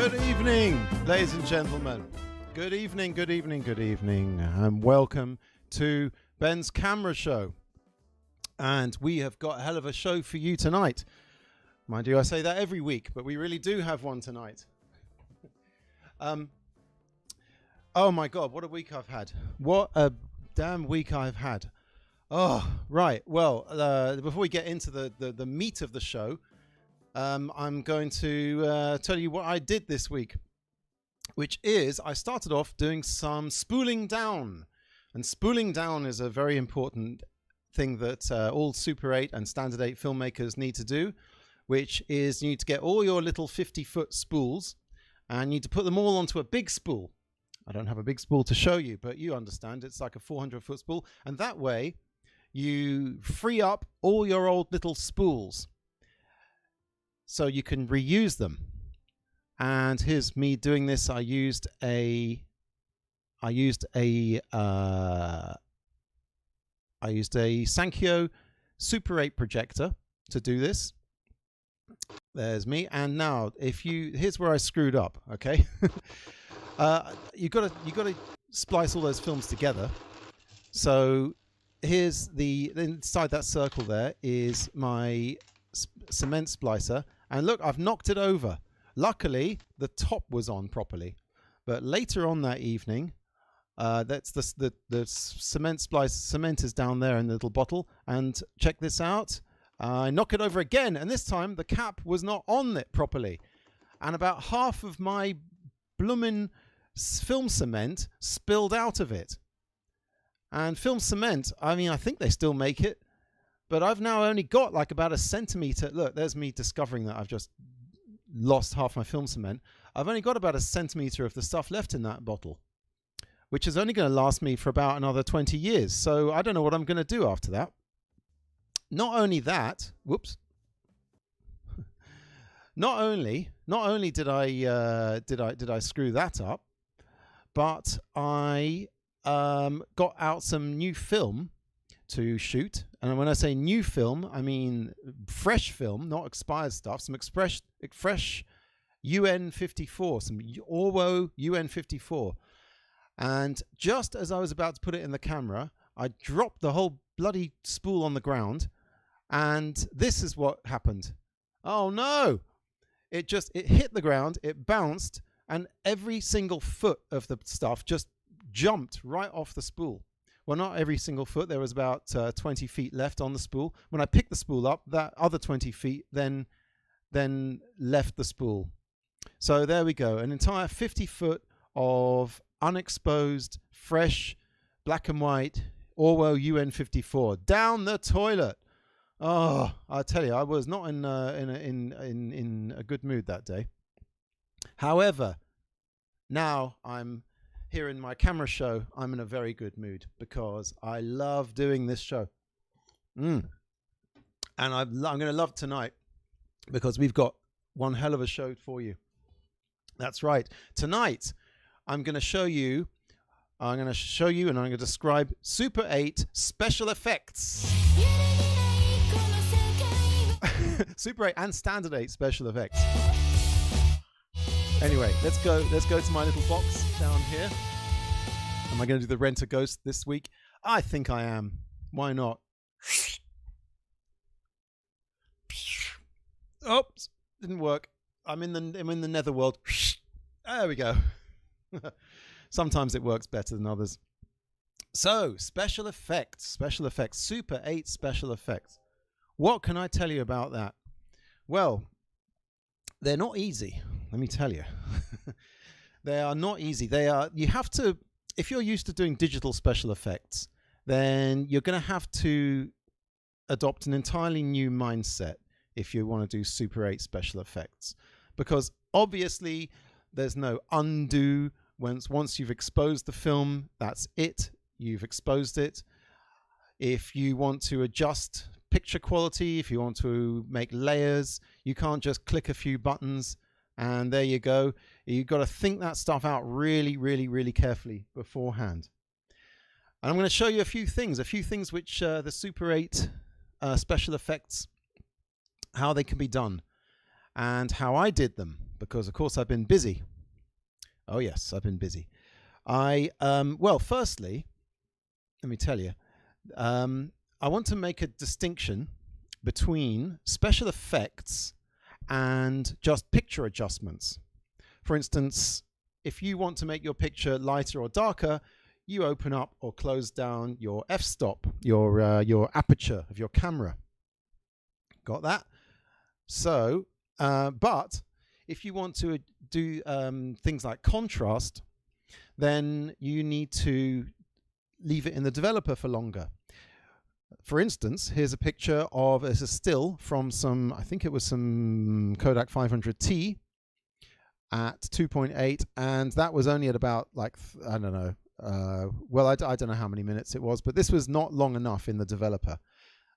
Good evening, ladies and gentlemen. Good evening, good evening, good evening, and welcome to Ben's Camera Show. And we have got a hell of a show for you tonight. Mind you, I say that every week, but we really do have one tonight. Oh my God, what a week I've had. What a damn week I've had. Oh, right. Well, before we get into the meat of the show, I'm going to tell you what I did this week, which is I started off doing some spooling down. And spooling down is a very important thing that all Super 8 and Standard 8 filmmakers need to do, which is you need to get all your little 50-foot spools and you need to put them all onto a big spool. I don't have a big spool to show you, but you understand it's like a 400-foot spool. And that way you free up all your old little spools so you can reuse them. And here's me doing this. I used a Sankyo Super 8 projector to do this. There's me. And now here's where I screwed up, okay? you got to splice all those films together. So here's inside that circle there is my cement splicer, and look, I've knocked it over. Luckily the top was on properly, but later on that evening, that's the cement is down there in the little bottle, and check this out, I knock it over again, and this time the cap was not on it properly, and about half of my bloomin' film cement spilled out of it. And film cement, I mean, I think they still make it, but I've now only got like about a centimetre. Look, there's me discovering that I've just lost half my film cement. I've only got about a centimetre of the stuff left in that bottle, which is only going to last me for about another 20 years. So I don't know what I'm going to do after that. Not only that, whoops. Not only did I screw that up, but I got out some new film to shoot. And when I say new film, I mean fresh film, not expired stuff. Some fresh UN54, some Orwo UN54. And just as I was about to put it in the camera, I dropped the whole bloody spool on the ground. And this is what happened. Oh no! It hit the ground, it bounced, and every single foot of the stuff just jumped right off the spool. Well, not every single foot. There was about 20 feet left on the spool. When I picked the spool up, that other 20 feet then left the spool. So there we go. An entire 50 foot of unexposed, fresh, black and white Orwo UN54 down the toilet. Oh, I tell you, I was not in a good mood that day. However, now I'm here in my camera show, I'm in a very good mood because I love doing this show. And I'm going to love tonight because we've got one hell of a show for you. That's right. Tonight, I'm going to show you and I'm going to describe Super 8 special effects. Super 8 and Standard 8 special effects. Anyway, let's go to my little box down here. Am I going to do the Rent-A-Ghost this week? I think I am. Why not? Oops, didn't work. I'm in the netherworld. There we go. Sometimes it works better than others. So, special effects, Super 8 special effects. What can I tell you about that? Well, they're not easy. Let me tell you. They are not easy. You have to, if you're used to doing digital special effects, then you're going to have to adopt an entirely new mindset if you want to do Super 8 special effects. Because obviously there's no undo. Once you've exposed the film, that's it. You've exposed it. If you want to adjust picture quality, if you want to make layers, you can't just click a few buttons and there you go. You've got to think that stuff out really, really, really carefully beforehand. And I'm going to show you a few things which the Super 8 special effects, how they can be done and how I did them. because, of course, I've been busy. Oh, yes, I've been busy. Well, firstly, let me tell you, I want to make a distinction between special effects and just picture adjustments. For instance, if you want to make your picture lighter or darker, you open up or close down your f-stop, your aperture of your camera. Got that? So, but if you want to do things like contrast, then you need to leave it in the developer for longer. For instance, here's a picture of, it's a still from some, I think it was some Kodak 500T at 2.8, and that was only at about, like, I don't know, well, I don't know how many minutes it was, but this was not long enough in the developer.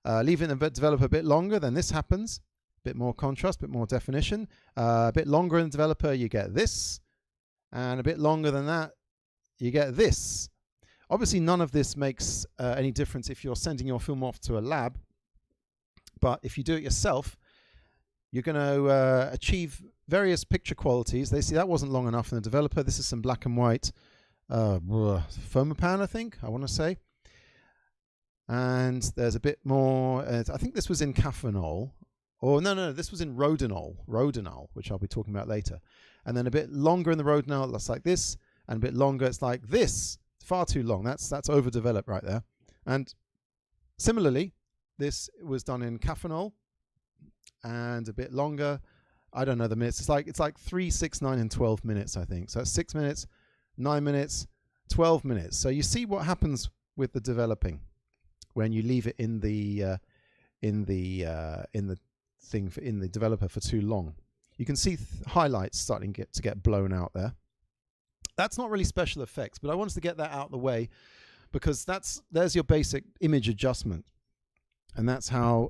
Leaving the developer a bit longer, then this happens. A bit more contrast, a bit more definition. A bit longer in the developer, you get this. And a bit longer than that, you get this. Obviously, none of this makes any difference if you're sending your film off to a lab. But if you do it yourself, you're going to achieve various picture qualities. They see that wasn't long enough in the developer. This is some black and white Fomapan, I think, I want to say. And there's a bit more, I think this was in Caffeinol. Or no, this was in Rodinol, which I'll be talking about later. And then a bit longer in the Rodinol, that's like this. And a bit longer, it's like this. Far too long. That's overdeveloped right there. And similarly, this was done in Caffeinol. And a bit longer. I don't know the minutes. It's like 3, 6, 9, and 12 minutes, I think. So it's 6 minutes, 9 minutes, 12 minutes. So you see what happens with the developing when you leave it in the developer for too long. You can see highlights starting to get blown out there. That's not really special effects, but I wanted to get that out of the way because there's your basic image adjustment, and that's how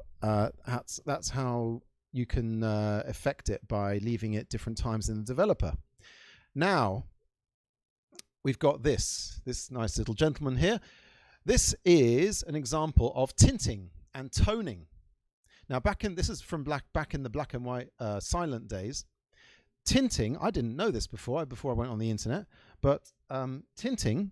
you can affect it by leaving it different times in the developer. Now we've got this nice little gentleman here. This is an example of tinting and toning. Now, this is from back in the black and white silent days. Tinting, I didn't know this before I went on the internet, but tinting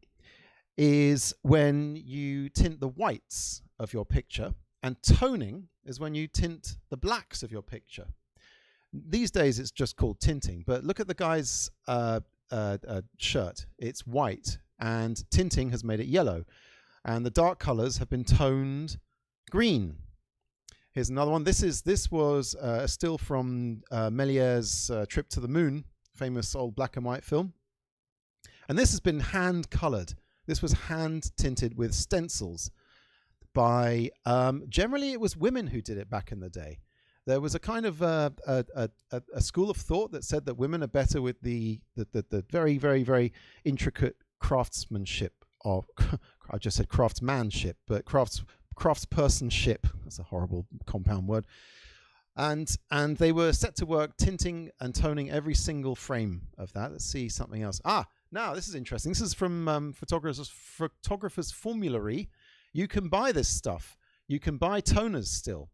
is when you tint the whites of your picture, and toning is when you tint the blacks of your picture. These days it's just called tinting, but look at the guy's shirt. It's white, and tinting has made it yellow, and the dark colors have been toned green. Here's another one. This was a still from Méliere's Trip to the Moon, famous old black and white film. And this has been hand colored. This was hand tinted with stencils by, generally it was women who did it back in the day. There was a kind of a school of thought that said that women are better with the very, very, very intricate craftsmanship of, I just said craftsmanship, but craftspersonship, that's a horrible compound word, and they were set to work tinting and toning every single frame of that. Let's see something else. Now this is interesting. This is from Photographer's Formulary. You can buy this stuff. You can buy toners still.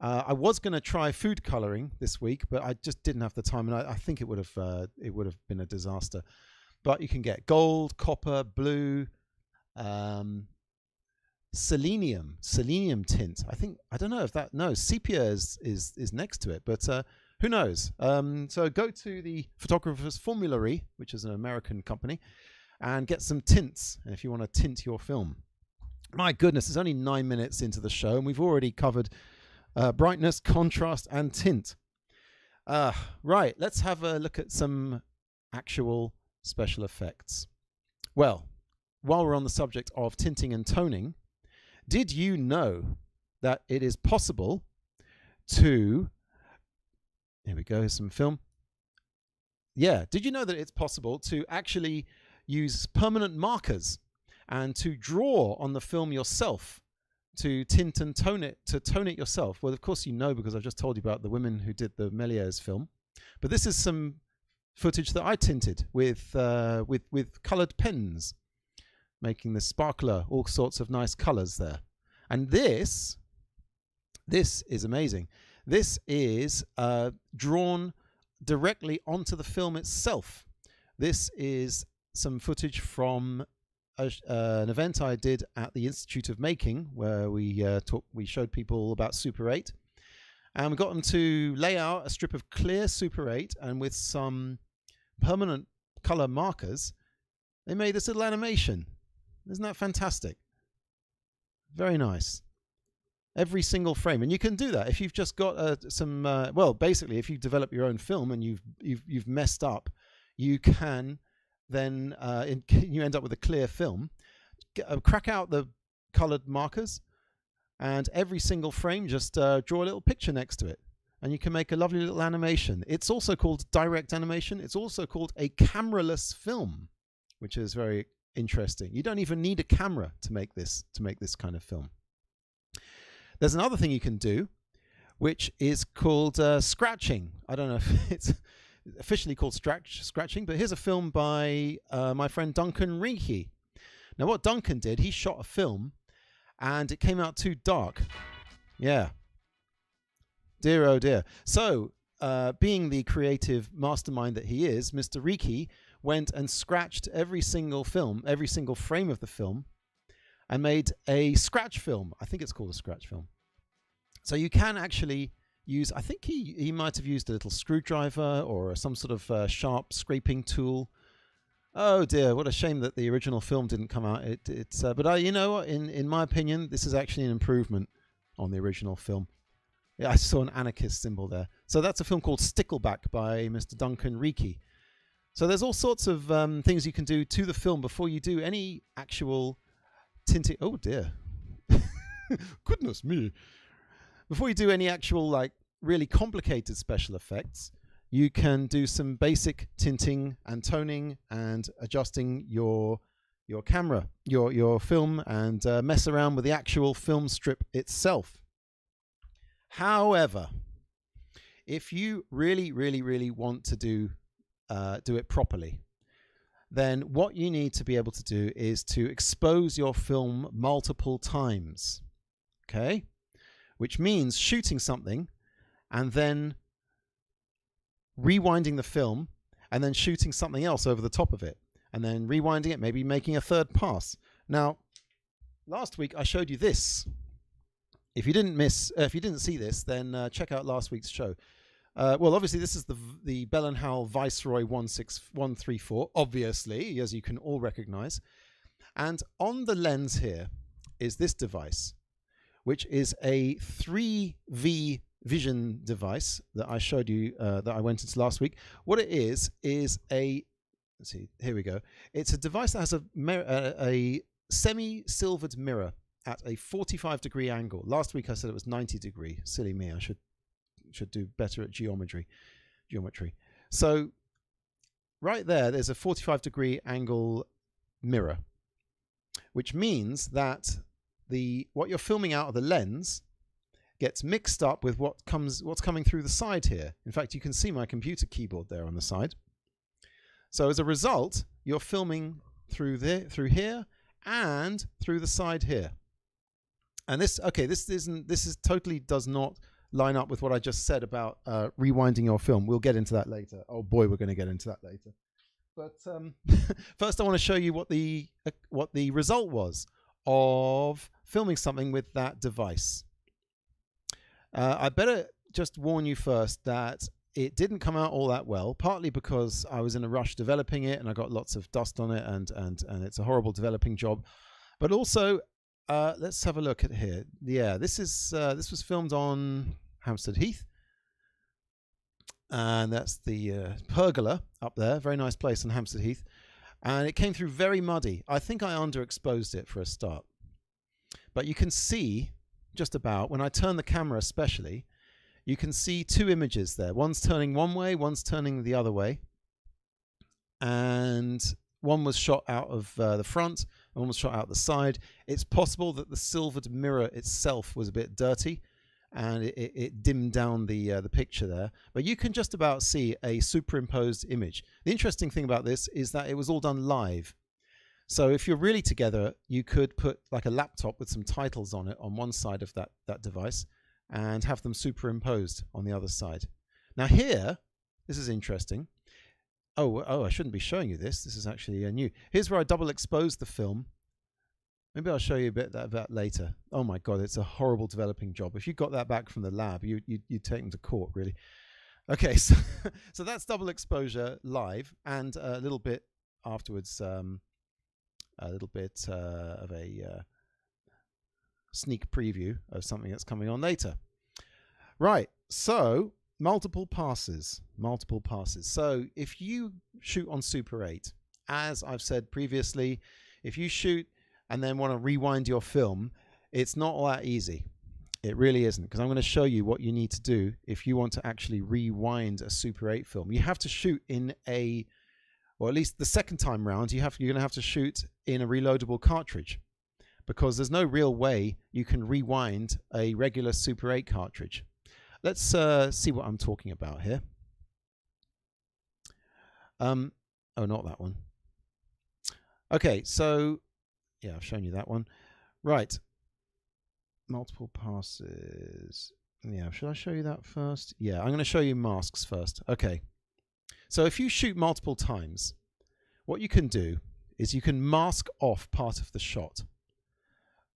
I was going to try food coloring this week, but I just didn't have the time, and I think it would have been a disaster. But you can get gold, copper, blue, selenium tint. I don't know if that, no, sepia is next to it, but who knows. So go to the Photographer's Formulary, which is an American company, and get some tints if you want to tint your film. My goodness, it's only 9 minutes into the show and we've already covered brightness, contrast, and tint. Right, let's have a look at some actual special effects. Well, while we're on the subject of tinting and toning, did you know that it is possible to, here we go, some film. Yeah, did you know that it's possible to actually use permanent markers and to draw on the film yourself, to tint and tone it yourself? Well, of course you know, because I've just told you about the women who did the Méliere's film. But this is some footage that I tinted with coloured pens, making the sparkler, all sorts of nice colours there. And this is amazing. This is drawn directly onto the film itself. This is some footage from an event I did at the Institute of Making, where we showed people about Super 8. And we got them to lay out a strip of clear Super 8, and with some permanent color markers, they made this little animation. Isn't that fantastic? Very nice. Every single frame, and you can do that if you've just got well, basically, if you develop your own film and you've messed up, you can then you end up with a clear film. Crack out the colored markers, and every single frame, just draw a little picture next to it, and you can make a lovely little animation. It's also called direct animation. It's also called a cameraless film, which is very interesting. You don't even need a camera to make this kind of film. There's another thing you can do, which is called scratching. I don't know if it's officially called scratching, but here's a film by my friend Duncan Rinke. Now, what Duncan did, he shot a film, and it came out too dark. Yeah. Dear, oh dear. So, being the creative mastermind that he is, Mr. Rinke went and scratched every single frame of the film, and made a scratch film. I think it's called a scratch film. So you can actually use, I think he might have used a little screwdriver or some sort of sharp scraping tool. Oh dear, what a shame that the original film didn't come out. But you know what, in my opinion, this is actually an improvement on the original film. Yeah, I saw an anarchist symbol there. So that's a film called Stickleback by Mr. Duncan Rinke. So there's all sorts of things you can do to the film before you do any actual tinting. Oh dear. Goodness me. Before you do any actual like really complicated special effects, you can do some basic tinting and toning and adjusting your camera, your film, and mess around with the actual film strip itself. However, if you really, really, really want to do it properly, then what you need to be able to do is to expose your film multiple times, okay? Which means shooting something and then rewinding the film and then shooting something else over the top of it and then rewinding it, maybe making a third pass. Now, last week I showed you this. If you didn't see this, then check out last week's show. Well, obviously, this is the Bell & Howell Viceroy 164, obviously, as you can all recognize. And on the lens here is this device, which is a 3V vision device that I showed you, that I went into last week. What it is a, let's see, here we go. It's a device that has a semi-silvered mirror at a 45-degree angle. Last week I said it was 90-degree. Silly me, I should do better at geometry. So right there's a 45-degree angle mirror, which means that what you're filming out of the lens gets mixed up with what's coming through the side here. In fact, you can see my computer keyboard there on the side. So as a result, you're filming through here and through the side here. And this totally does not line up with what I just said about rewinding your film. We'll get into that later. Oh boy, we're going to get into that later. But first I want to show you what the result was of filming something with that device. I better just warn you first that it didn't come out all that well, partly because I was in a rush developing it and I got lots of dust on it and it's a horrible developing job. But also, let's have a look at here. Yeah, this was filmed on Hampstead Heath. And that's the pergola up there. Very nice place on Hampstead Heath. And it came through very muddy. I think I underexposed it for a start. But you can see just about, when I turn the camera especially, you can see two images there. One's turning one way, one's turning the other way. And one was shot out of the front, and one was shot out the side. It's possible that the silvered mirror itself was a bit dirty, and it dimmed down the picture there. But you can just about see a superimposed image. The interesting thing about this is that it was all done live. So if you're really together, you could put like a laptop with some titles on it on one side of that device and have them superimposed on the other side. Now here, This is interesting. Oh, I shouldn't be showing you this. This is actually new. Here's where I double expose the film. Maybe I'll show you a bit of that later. Oh my God, it's a horrible developing job. If you got that back from the lab, you'd take them to court, really. Okay, so that's double exposure live, and a little bit afterwards, a little bit of a sneak preview of something that's coming on later. Right, so multiple passes. So if you shoot on Super 8, as I've said previously, if you shoot and then want to rewind your film, it's not all that easy. It really isn't, because I'm going to show you what you need to do if you want to actually rewind a Super 8 film. You have to shoot in or at least the second time round, you're going to have to shoot in a reloadable cartridge, because there's no real way you can rewind a regular Super 8 cartridge. Let's see what I'm talking about here. Oh, not that one. Okay, so yeah, I've shown you that one. Right. Multiple passes. Yeah, should I show you that first? Yeah, I'm going to show you masks first. Okay. So if you shoot multiple times, what you can do is you can mask off part of the shot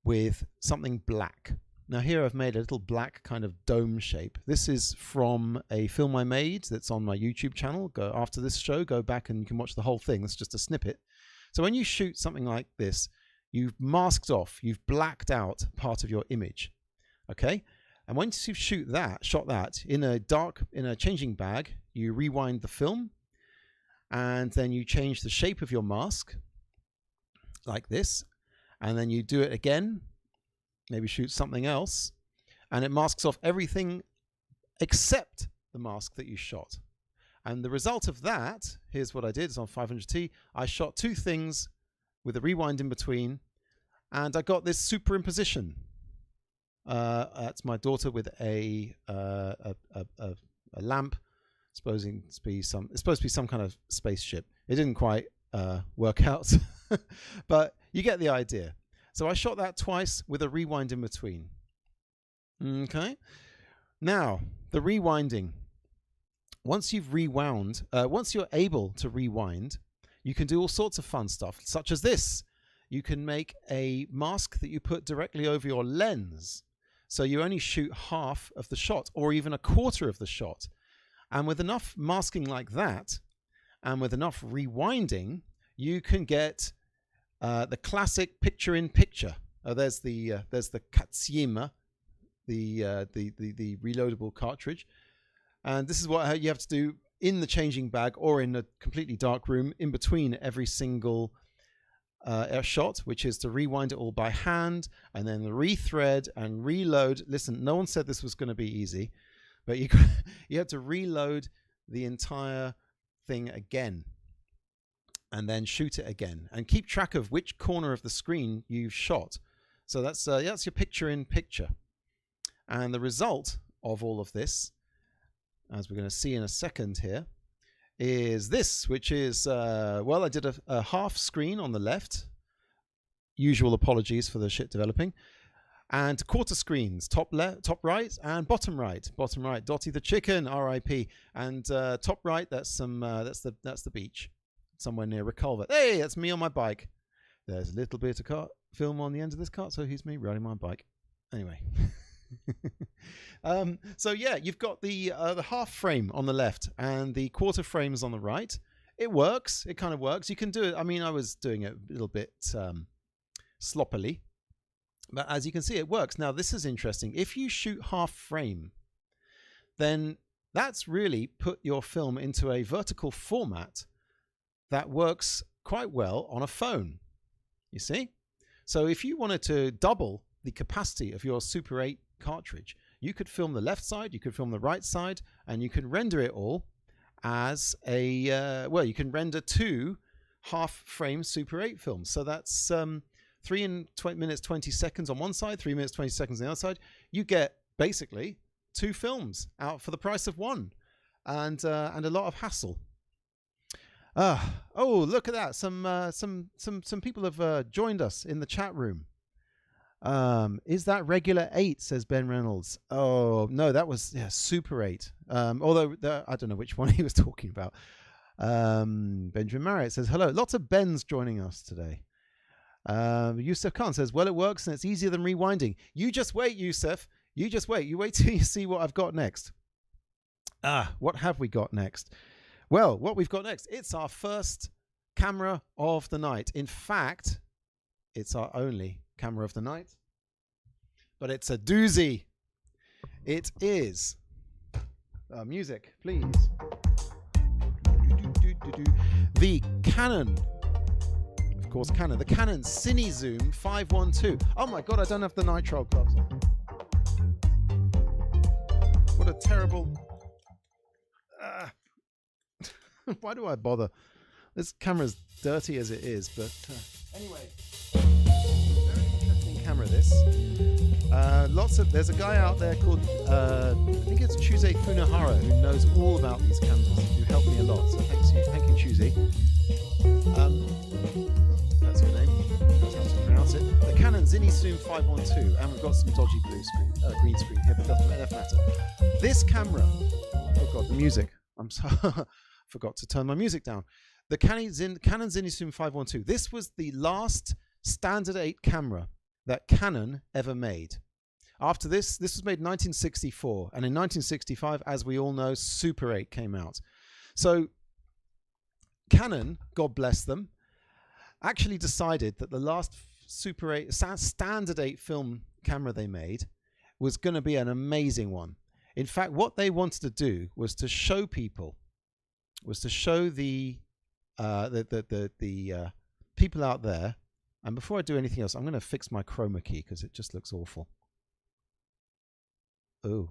with something black. Now here I've made a little black kind of dome shape. This is from a film I made that's on my YouTube channel. Go after this show, go back and you can watch the whole thing. It's just a snippet. So when you shoot something like this, you've masked off, you've blacked out part of your image, okay? And once you've shot that in a changing bag, you rewind the film, and then you change the shape of your mask, like this, and then you do it again, maybe shoot something else, and it masks off everything except the mask that you shot. And the result of that, here's what I did, it's on 500T, I shot two things with a rewind in between, and I got this superimposition. That's my daughter with a lamp, it's supposed to be some kind of spaceship. It didn't quite work out, but you get the idea. So I shot that twice with a rewind in between. Okay. Now the rewinding. Once you've rewound, once you're able to rewind, you can do all sorts of fun stuff, such as this. You can make a mask that you put directly over your lens. So you only shoot half of the shot or even a quarter of the shot. And with enough masking like that, and with enough rewinding, you can get the classic picture-in-picture. There's the Katsuyama, the reloadable cartridge. And this is what you have to do in the changing bag or in a completely dark room in between every single shot, which is to rewind it all by hand and then rethread and reload. Listen, no one said this was going to be easy, but you have to reload the entire thing again and then shoot it again and keep track of which corner of the screen you've shot. So that's your picture-in-picture. And the result of all of this, as we're going to see in a second here, is this, which is, well, I did a half screen on the left. Usual apologies for the shit developing. And quarter screens, top right and bottom right. Bottom right, Dottie the chicken, R.I.P. And top right, that's the beach, somewhere near Reculver. Hey, that's me on my bike. There's a little bit of film on the end of this cart, so here's me riding my bike. Anyway. So yeah, you've got the half frame on the left and the quarter frames on the right. It works. It kind of works. You can do it. I mean, I was doing it a little bit sloppily, but as you can see, it works. Now, this is interesting. If you shoot half frame, then that's really put your film into a vertical format that works quite well on a phone. You see? So if you wanted to double the capacity of your Super 8 cartridge, you could film the left side, you could film the right side, and you can render it all as a, well, you can render two half-frame Super 8 films. So that's 3 minutes 20 seconds on one side, 3 minutes 20 seconds on the other side. You get basically two films out for the price of one, and a lot of hassle. Oh, look at that! Some people have joined us in the chat room. Is that regular 8? Says Ben Reynolds. Oh no, that was Super 8. Although I don't know which one he was talking about. Benjamin Marriott says hello. Lots of Bens joining us today. Yusuf Khan says, well, it works and it's easier than rewinding. You just wait, Yusuf. You just wait. You wait till you see what I've got next. What have we got next? Well, what we've got next, it's our first camera of the night. In fact, it's our only camera of the night. But it's a doozy. It is. Music, please. The Canon. Of course, Canon. The Canon Cine Zoom 512. Oh my God, I don't have the nitrile gloves on. What a terrible... Why do I bother? This camera's dirty as it is, but anyway, very interesting camera. This there's a guy out there called I think it's Chuse Funahara who knows all about these cameras, who helped me a lot. So thank you, Chuse. That's your name. That's how to pronounce it. The Canon Cine Zoom 512, and we've got some dodgy green screen here, but doesn't matter. This camera. Oh God, the music. I'm sorry. Forgot to turn my music down. The Canon Cine Zoom 512. This was the last standard 8 camera that Canon ever made. After this was made in 1964, and in 1965, as we all know, Super 8 came out. So Canon, God bless them, actually decided that the last Super 8 standard 8 film camera they made was going to be an amazing one. In fact, what they wanted to do was to show people, the people out there. And before I do anything else, I'm going to fix my chroma key because it just looks awful. Oh,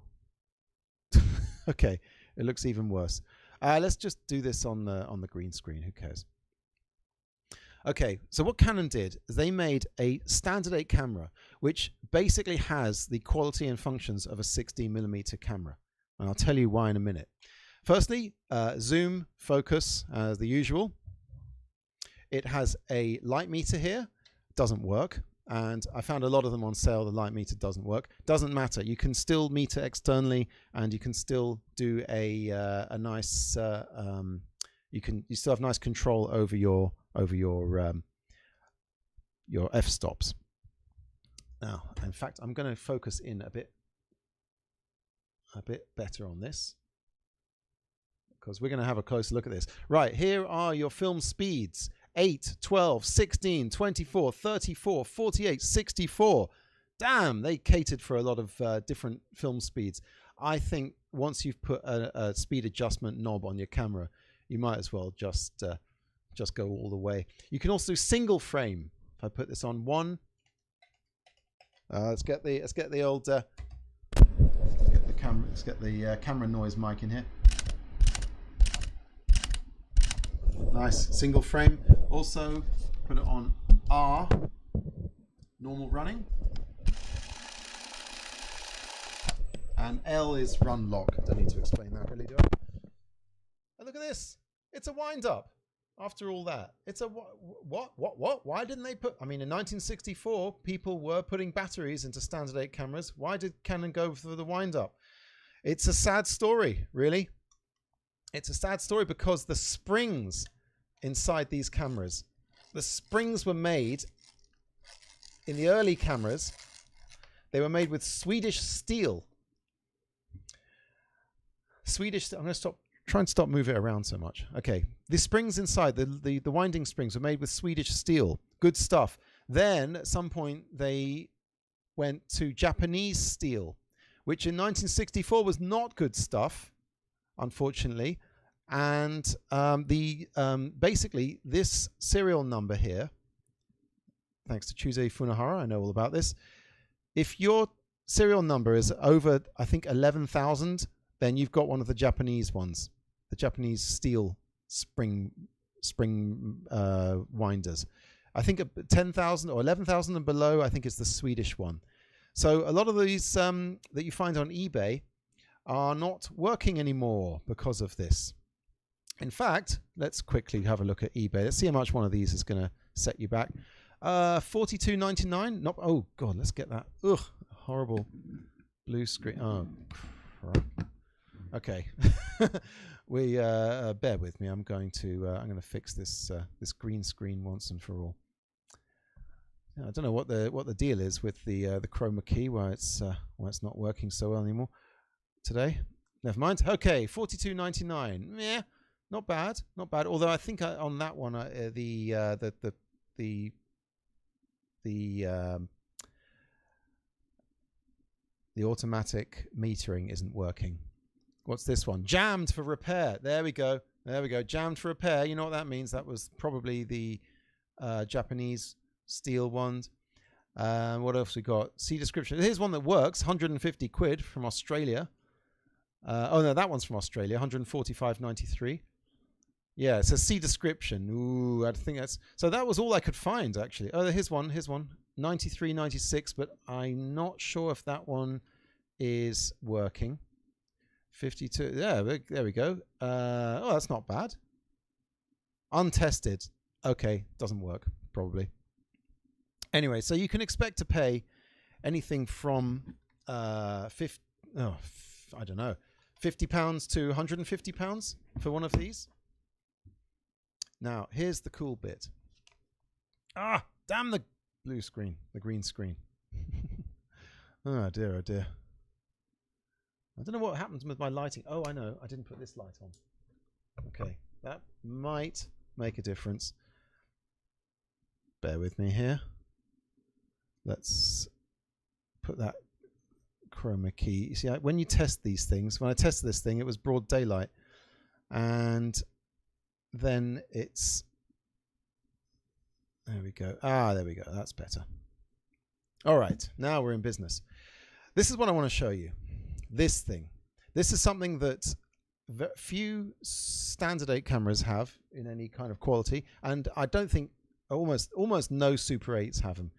okay, it looks even worse. Let's just do this on the green screen. Who cares? Okay, so what Canon did is they made a standard 8 camera, which basically has the quality and functions of a 16mm camera, and I'll tell you why in a minute. Firstly, zoom, focus, as the usual. It has a light meter here, doesn't work, and I found a lot of them on sale. The light meter doesn't work. Doesn't matter. You can still meter externally, and you can still do a nice. You still have nice control over your f-stops. Now, in fact, I'm going to focus in a bit better on this, because we're going to have a closer look at this. Right, here are your film speeds: 8, 12, 16, 24, 34, 48, 64. Damn, they catered for a lot of different film speeds. I think once you've put a speed adjustment knob on your camera, you might as well just go all the way. You can also do single frame. If I put this on 1, let's get the old camera noise mic in here. Nice single frame. Also put it on R, normal running, and L is run lock. Don't need to explain that really, do I? And look at this. It's a wind up. After all that, it's a what? Why didn't they put? I mean, in 1964, people were putting batteries into standard 8 cameras. Why did Canon go for the wind up? It's a sad story, really. It's a sad story because the springs inside these cameras, the springs were made in the early cameras. They were made with Swedish steel. I'm going to try and stop moving it around so much. Okay, the springs inside, the winding springs were made with Swedish steel. Good stuff. Then at some point they went to Japanese steel, which in 1964 was not good stuff, unfortunately. And basically this serial number here, thanks to Chuse Funahara, I know all about this. If your serial number is over, I think, 11,000, then you've got one of the Japanese ones, the Japanese steel spring winders. I think 10,000 or 11,000 and below, I think, is the Swedish one. So a lot of these that you find on eBay are not working anymore because of this. In fact, let's quickly have a look at eBay. Let's see how much one of these is going to set you back. $42.99. Not. Oh God, let's get that. Ugh, horrible blue screen. Oh, crap. Okay. We bear with me. I'm going to fix this this green screen once and for all. I don't know what the deal is with the chroma key, why it's not working so well anymore today. Never mind. Okay, $42.99. Yeah, not bad, not bad. Although I think on that one the automatic metering isn't working. What's this one? Jammed for repair. There we go. There we go. Jammed for repair. You know what that means? That was probably the Japanese steel ones. What else we got? See description. Here's one that works. 150 quid from Australia. Oh no, that one's from Australia. 145.93. Yeah, it says see description. Ooh, I think that's so. That was all I could find actually. Oh, here's one. Here's one. 93.96, but I'm not sure if that one is working. 52. Yeah, there we go. Oh, that's not bad. Untested. Okay, doesn't work probably. Anyway, so you can expect to pay anything from I don't know, £50 to £150 for one of these. Now, here's the cool bit. Ah, damn the blue screen, the green screen. Oh dear, oh dear. I don't know what happens with my lighting. Oh, I know, I didn't put this light on. Okay, that might make a difference. Bear with me here. Let's put that chroma key. You see, when you test these things, when I tested this thing, it was broad daylight. And then it's... There we go. Ah, there we go. That's better. All right, now we're in business. This is what I want to show you. This thing. This is something that few standard 8 cameras have in any kind of quality. And I don't think almost no Super 8s have them.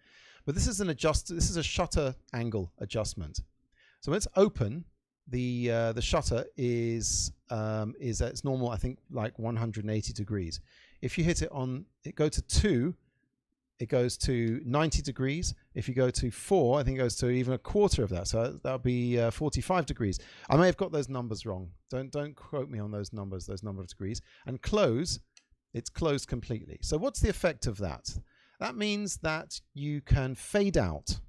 But this is this is a shutter angle adjustment. So when it's open, the shutter is at its normal, I think, like 180 degrees. If you hit it on, it go to 2, it goes to 90 degrees. If you go to 4, I think it goes to even a quarter of that. So that'll be 45 degrees. I may have got those numbers wrong. Don't quote me on those number of degrees. And close, it's closed completely. So what's the effect of that? That means that you can fade out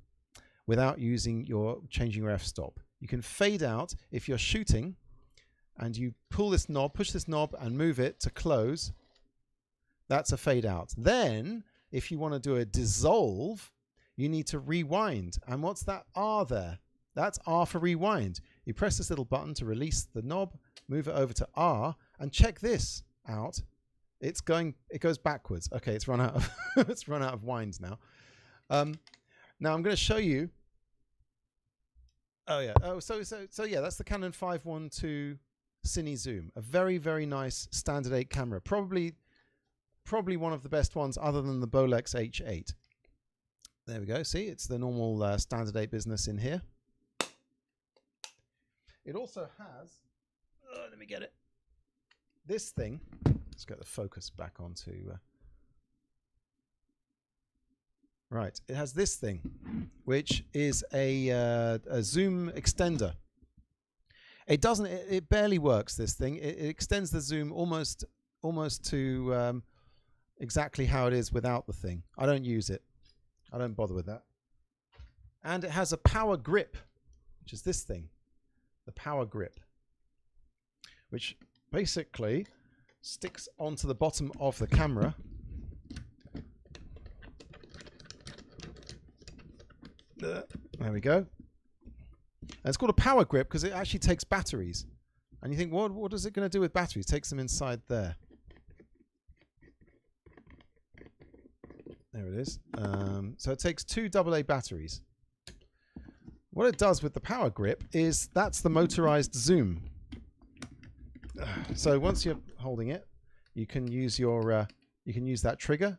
without changing your f-stop. You can fade out if you're shooting and you pull this knob, push this knob and move it to close. That's a fade out. Then if you want to do a dissolve, you need to rewind. And what's that R there? That's R for rewind. You press this little button to release the knob, move it over to R, and check this out. It goes backwards. Okay, it's run out of it's run out of winds now. Now I'm going to show you. Oh yeah. Oh, so yeah, that's the Canon 512 Cine Zoom. A very, very nice standard 8 camera. Probably one of the best ones other than the Bolex H8. There we go. See, it's the normal standard 8 business in here. It also has, let me get it. This thing, let's get the focus back onto, right, it has this thing, which is a zoom extender. It barely works, this thing. It extends the zoom almost to exactly how it is without the thing. I don't use it. I don't bother with that. And it has a power grip, which is this thing, the power grip, which basically sticks onto the bottom of the camera. There we go. And it's called a power grip because it actually takes batteries. And you think, what is it going to do with batteries? It takes them inside there. There it is. So it takes 2 AA batteries. What it does with the power grip is that's the motorized zoom. So once you're holding it, you can use your you can use that trigger,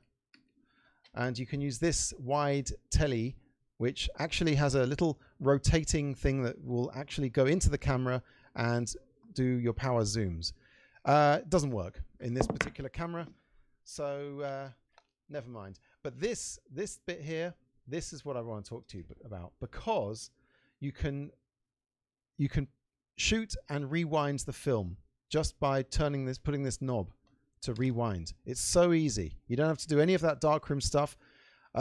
and you can use this wide telly, which actually has a little rotating thing that will actually go into the camera and do your power zooms. It doesn't work in this particular camera, so never mind. But this bit here, this is what I want to talk to you about, because you can shoot and rewind the film just by putting this knob to rewind. It's so easy. You don't have to do any of that darkroom stuff.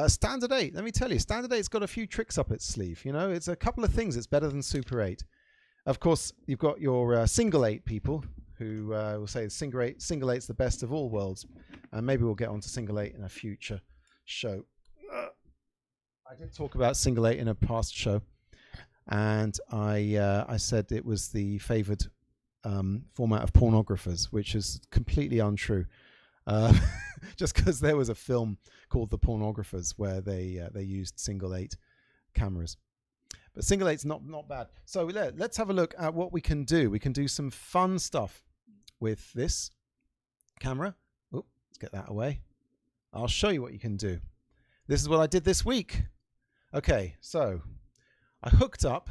Standard 8, let me tell you, Standard 8's got a few tricks up its sleeve. You know, it's a couple of things. It's better than Super 8. Of course, you've got your single 8 people who will say single 8's the best of all worlds. And maybe we'll get onto single 8 in a future show. I did talk about single 8 in a past show, and I said it was the favoured format of pornographers, which is completely untrue. Just because there was a film called The Pornographers where they used single 8 cameras. But single 8's not bad. So let's have a look at what we can do. We can do some fun stuff with this camera. Oh, let's get that away. I'll show you what you can do. This is what I did this week. Okay, so I hooked up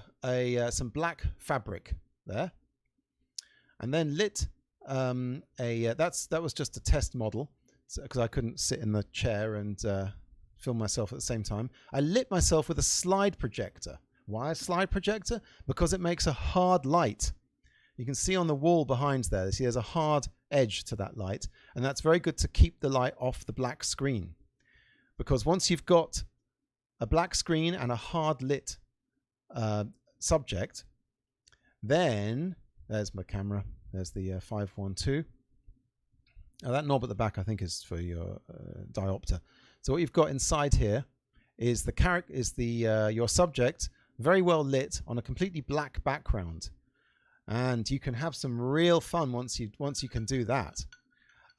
some black fabric there, and then lit that was just a test model, because I couldn't sit in the chair and film myself at the same time. I lit myself with a slide projector. Why a slide projector? Because it makes a hard light. You can see on the wall behind there, see there's a hard edge to that light, and that's very good to keep the light off the black screen. Because once you've got a black screen and a hard lit subject, then there's my camera. There's the 512. Now that knob at the back, I think, is for your diopter. So what you've got inside here is your subject, very well lit on a completely black background, and you can have some real fun once you can do that.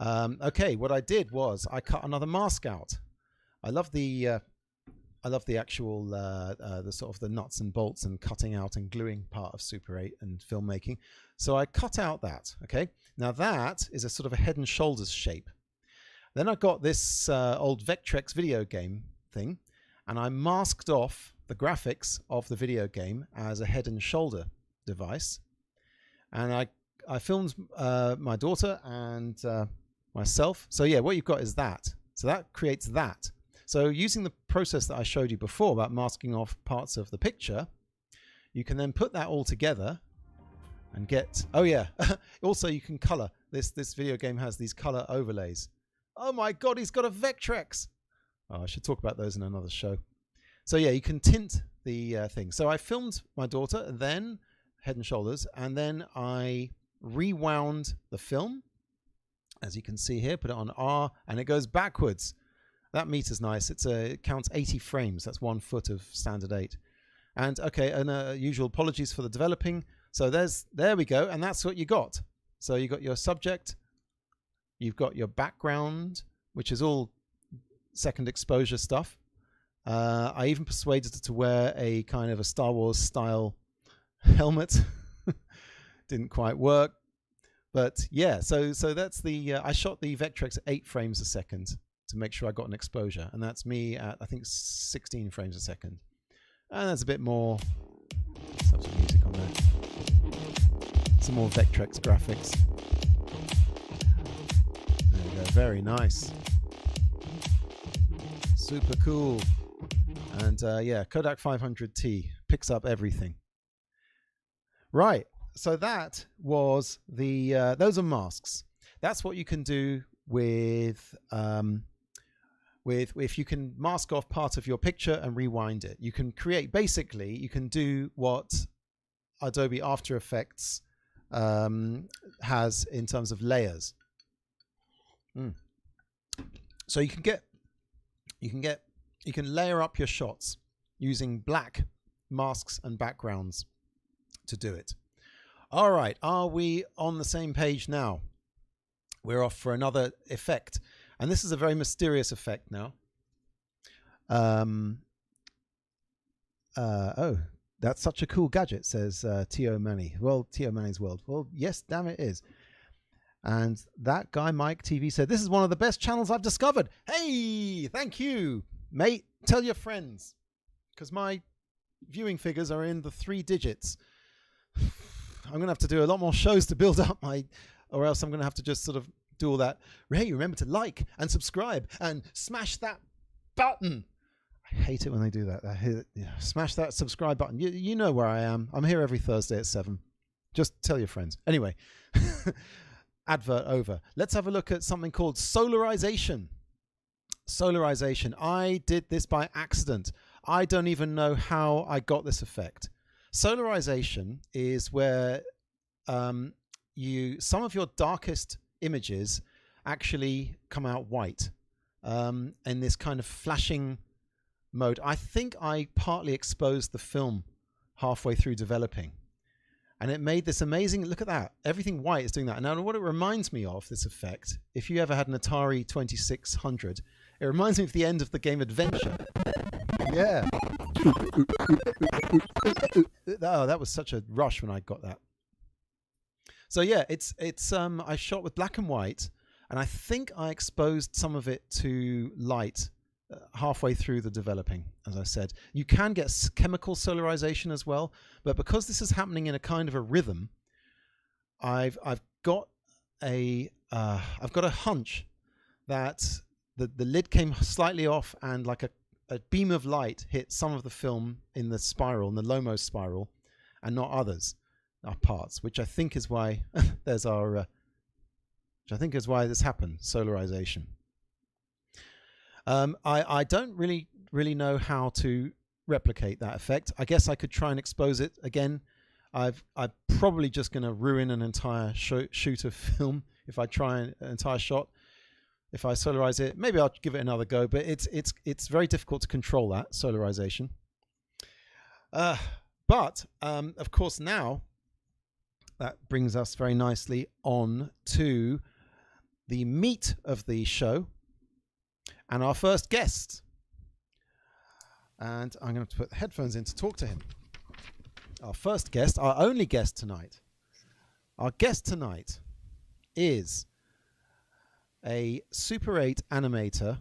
Okay, what I did was I cut another mask out. I love the actual the sort of the nuts and bolts and cutting out and gluing part of Super 8 and filmmaking. So I cut out that. Okay, now that is a sort of a Head and Shoulders shape. Then I got this old Vectrex video game thing, and I masked off the graphics of the video game as a head and shoulder device. And I filmed my daughter and myself. So yeah, what you've got is that. So that creates that. So using the process that I showed you before about masking off parts of the picture, you can then put that all together and get, oh yeah, also you can color. This video game has these color overlays. Oh my God, he's got a Vectrex. Oh, I should talk about those in another show. So yeah, you can tint the thing. So I filmed my daughter, then Head and Shoulders, and then I rewound the film, as you can see here, put it on R, and it goes backwards. That meter's nice. It counts 80 frames. That's 1 foot of standard 8. And okay, and usual apologies for the developing. So there we go, and that's what you got. So you got your subject, you've got your background, which is all second exposure stuff. I even persuaded her to wear a kind of a Star Wars style helmet. Didn't quite work, but yeah. So that's the I shot the Vectrex at 8 frames a second to make sure I got an exposure, and that's me at I think 16 frames a second. And there's a bit more. Let's have some music on there. Some more Vectrex graphics. There we go. Very nice. Super cool. And yeah, Kodak 500T picks up everything. Right. So that was the those are masks. That's what you can do with if you can mask off part of your picture and rewind it. You can create, basically you can do what Adobe After Effects has in terms of layers. So you can layer up your shots using black masks and backgrounds to do it. All right, are we on the same page now? We're off for another effect, and this is a very mysterious effect now. Oh, that's such a cool gadget, says T.O. Manny. Well, T.O. Manny's World. Well, yes, damn it is. And that guy, Mike TV, said, this is one of the best channels I've discovered. Hey, thank you, mate. Tell your friends, because my viewing figures are in the 3 digits. I'm going to have to do a lot more shows to build up or else I'm going to have to just sort of do all that. Hey, remember to like and subscribe and smash that button. I hate it when they do that. Smash that subscribe button. You know where I am. I'm here every Thursday at 7. Just tell your friends. Anyway, advert over. Let's have a look at something called Solarization. Solarization. I did this by accident. I don't even know how I got this effect. Solarization is where some of your darkest images actually come out white in this kind of flashing mode. I think I partly exposed the film halfway through developing, and it made this amazing, look at that, everything white is doing that. And now what it reminds me of, this effect, if you ever had an Atari 2600, it reminds me of the end of the game Adventure. Yeah. Oh, that was such a rush when I got that. So yeah, it's I shot with black and white, and I think I exposed some of it to light halfway through the developing. As I said, you can get chemical solarization as well, but because this is happening in a kind of a rhythm, I've got a hunch that the lid came slightly off, and like a beam of light hit some of the film in the spiral, in the Lomo spiral, and not others. Parts, which I think is why there's which I think is why this happened, solarization. I don't really know how to replicate that effect. I guess I could try and expose it again. I'm probably just going to ruin an entire shoot of film if I try an entire shot. If I solarize it, maybe I'll give it another go. But it's very difficult to control that solarization. But of course now. That brings us very nicely on to the meat of the show and our first guest. And I'm going to put the headphones in to talk to him. Our first guest, our only guest tonight. Our guest tonight is a Super 8 animator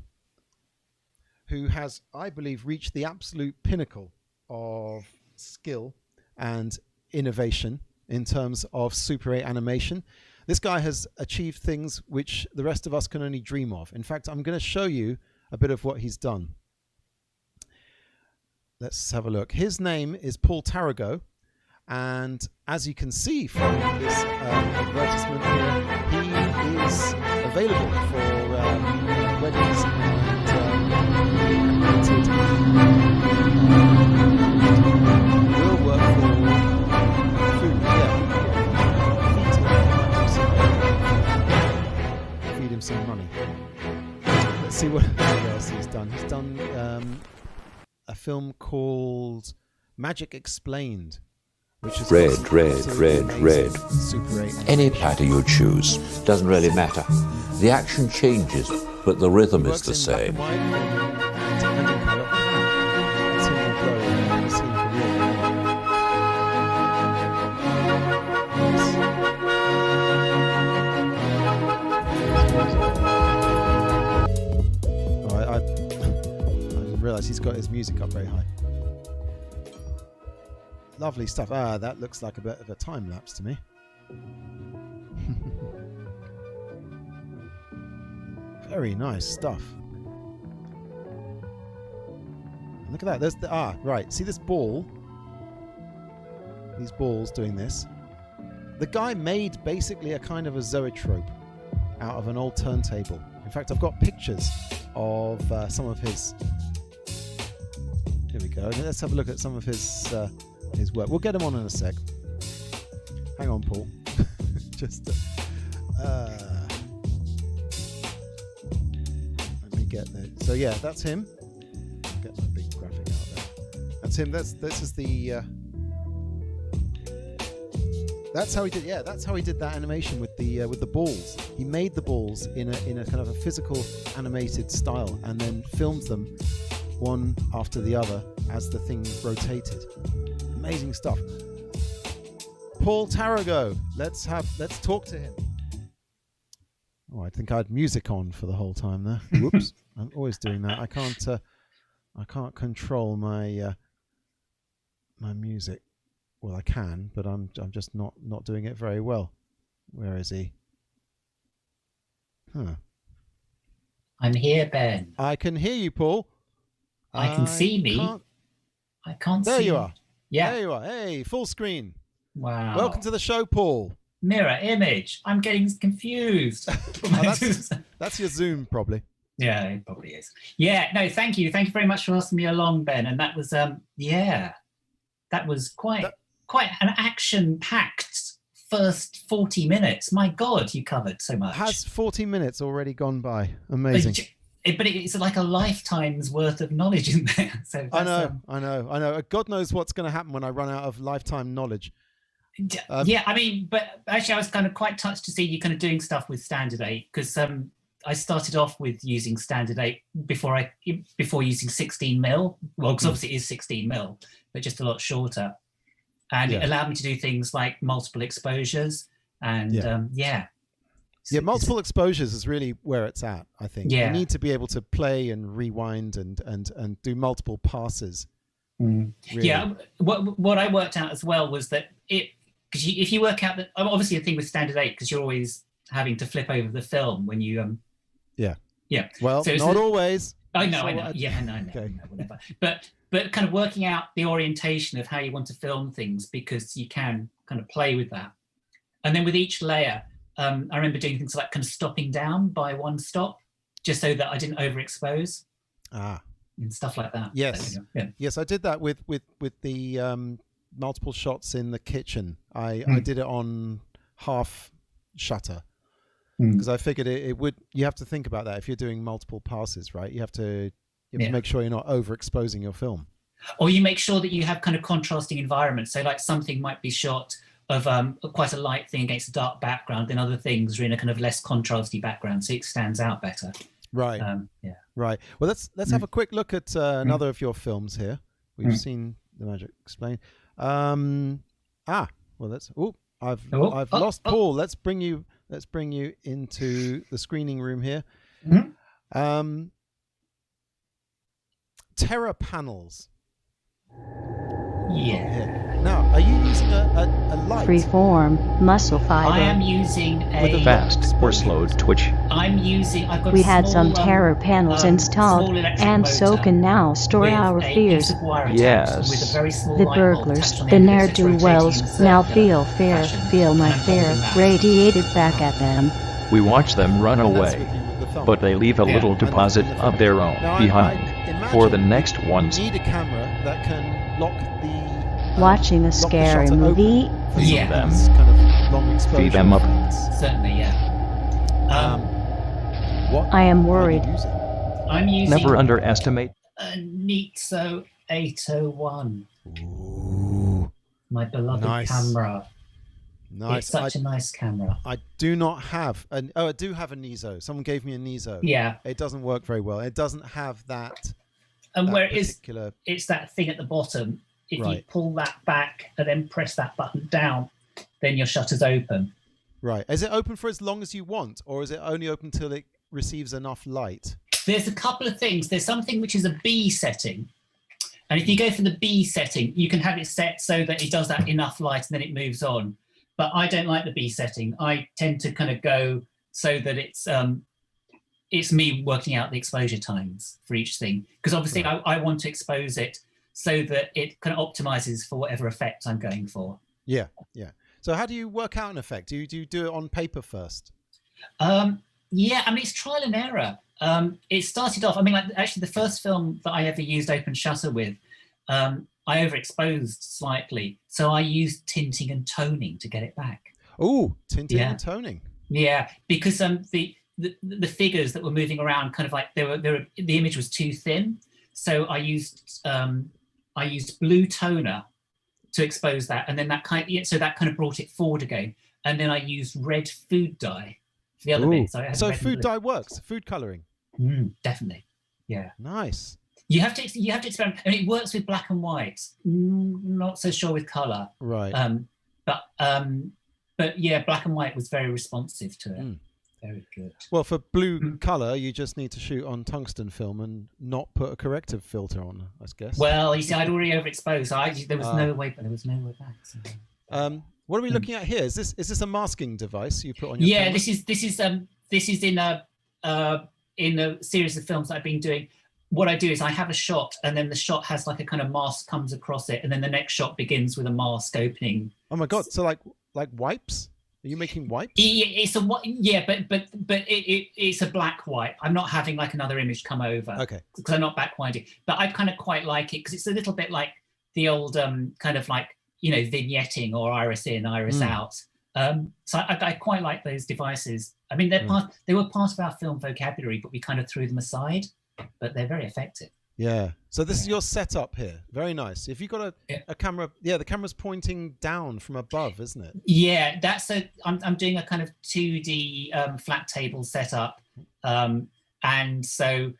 who has, I believe, reached the absolute pinnacle of skill and innovation in terms of Super 8 animation. This guy has achieved things which the rest of us can only dream of. In fact, I'm going to show you a bit of what he's done. Let's have a look. His name is Paul Tarrago, and as you can see from this advertisement here, he is available for weddings and will work for food. Feed him some money. Let's see what else he's done. He's done a film called Magic Explained, which is red. Super 8. Any pattern you choose, doesn't really matter. The action changes, but the rhythm is the same. I realize he's got his music up very high. Lovely stuff. That looks like a bit of a time lapse to me. Very nice stuff. Look at that. There's the right. See this ball? These balls doing this. The guy made basically a kind of a zoetrope out of an old turntable. In fact, I've got pictures of some of his. Here we go. Let's have a look at some of his work. We'll get him on in a sec. Hang on, Paul. Just let me get there. So yeah, that's him. Get my big graphic out there. That's him. This is the. That's how he did. Yeah, that's how he did that animation with the balls. He made the balls in a kind of a physical animated style, and then filmed them one after the other as the thing rotated. Amazing stuff. Paul Tarrago. Let's talk to him. Oh, I think I had music on for the whole time there. Whoops! I'm always doing that. I can't control my my music. Well, I can, but I'm just not doing it very well. Where is he? Huh. I'm here, Ben. I can hear you, Paul. I can see me. I can't see. There you are. Yeah. There you are. Hey, full screen. Wow. Welcome to the show, Paul. Mirror image. I'm getting confused. That's your Zoom, probably. Yeah, it probably is. Yeah, no, thank you. Thank you very much for asking me along, Ben. And that was, that was quite an action-packed first 40 minutes. My God, you covered so much. Has 40 minutes already gone by? Amazing. But it's like a lifetime's worth of knowledge in there. So I know. God knows what's going to happen when I run out of lifetime knowledge. Yeah, I mean, but actually I was kind of quite touched to see you kind of doing stuff with Standard 8, because I started off with using Standard 8 before using 16mm. Well, because obviously it is 16mm, but just a lot shorter. And it allowed me to do things like multiple exposures and multiple exposures is really where it's at, I think. You need to be able to play and rewind and do multiple passes. Really. Yeah, what I worked out as well was that because if you work out that, obviously a thing with Standard 8, because you're always having to flip over the film when you well, so not always. I know. Yeah, I know, whatever. But kind of working out the orientation of how you want to film things, because you can kind of play with that. And then with each layer, I remember doing things like kind of stopping down by one stop, just so that I didn't overexpose. And stuff like that. Yes. Yes, I did that with the multiple shots in the kitchen. I did it on half shutter, because I figured it would. You have to think about that if you're doing multiple passes, right? You have to make sure you're not overexposing your film. Or you make sure that you have kind of contrasting environments. So like something might be shot of quite a light thing against a dark background, then other things are in a kind of less contrasty background, so it stands out better. Right. Right. Well, let's have a quick look at another of your films here. We've seen The Magic Explained. Well, that's. I've lost Paul. Let's bring you into the screening room here. Terror panels. Yeah. Now, are you using a light? Freeform muscle fiber. I am using with a fast or slow twitch. We had some terror panels installed, and so can now store our fears. Yes. The burglars, the ne'er-do-wells, now feel fear, feel my fear, radiated back at them. We watch them run away, but they leave a little deposit of their own behind for the next ones. You need a camera that can lock the... Watching a scary movie? Yeah. Kind of long exposure. Feed them up. Certainly, yeah. What I am worried. I'm using... Never underestimate. A Nitso 801. Ooh. My beloved camera. Nice. It's such a nice camera. I do not have I do have a Niso. Someone gave me a Niso. Yeah. It doesn't work very well. It doesn't have that. And where it's that thing at the bottom. If you pull that back and then press that button down, then your shutter's open. Right. Is it open for as long as you want, or is it only open till it receives enough light? There's a couple of things. There's something which is a B setting. And if you go for the B setting, you can have it set so that it does that enough light and then it moves on. But I don't like the B setting. I tend to kind of go so that it's me working out the exposure times for each thing. Because obviously I want to expose it so that it kind of optimizes for whatever effect I'm going for. Yeah, yeah. So how do you work out an effect? Do you do it on paper first? Yeah, I mean, it's trial and error. It started off, I mean, like actually the first film that I ever used open shutter with, I overexposed slightly. So I used tinting and toning to get it back. Oh, tinting and toning. Yeah, because the figures that were moving around kind of like the image was too thin. So I used blue toner to expose that, and then that kind of brought it forward again. And then I used red food dye for the other bit. So food dye works. Food coloring. Definitely. Yeah. Nice. You have to experiment. I mean, it works with black and white. Not so sure with color. Right. But yeah, black and white was very responsive to it. Very good. Well, for blue color, you just need to shoot on tungsten film and not put a corrective filter on, I guess. Well, you see, I'd already overexposed. There was no way back. So. What are we looking at here? Is this a masking device you put on your camera? This is in a series of films that I've been doing. what I do is I have a shot, and then the shot has like a kind of mask comes across it, and then the next shot begins with a mask opening. Oh my god! So like wipes? Are you making wipes? It's but it's a black wipe. I'm not having like another image come over. Okay. Because I'm not back winding. But I kind of quite like it because it's a little bit like the old kind of like, you know, vignetting or iris in, iris out. So I quite like those devices. I mean, they were part of our film vocabulary, but we kind of threw them aside. But they're very effective. Yeah. So this is your setup here. Very nice. If you've got a camera, the camera's pointing down from above, isn't it? Yeah, I'm doing a kind of 2D flat table setup. And so,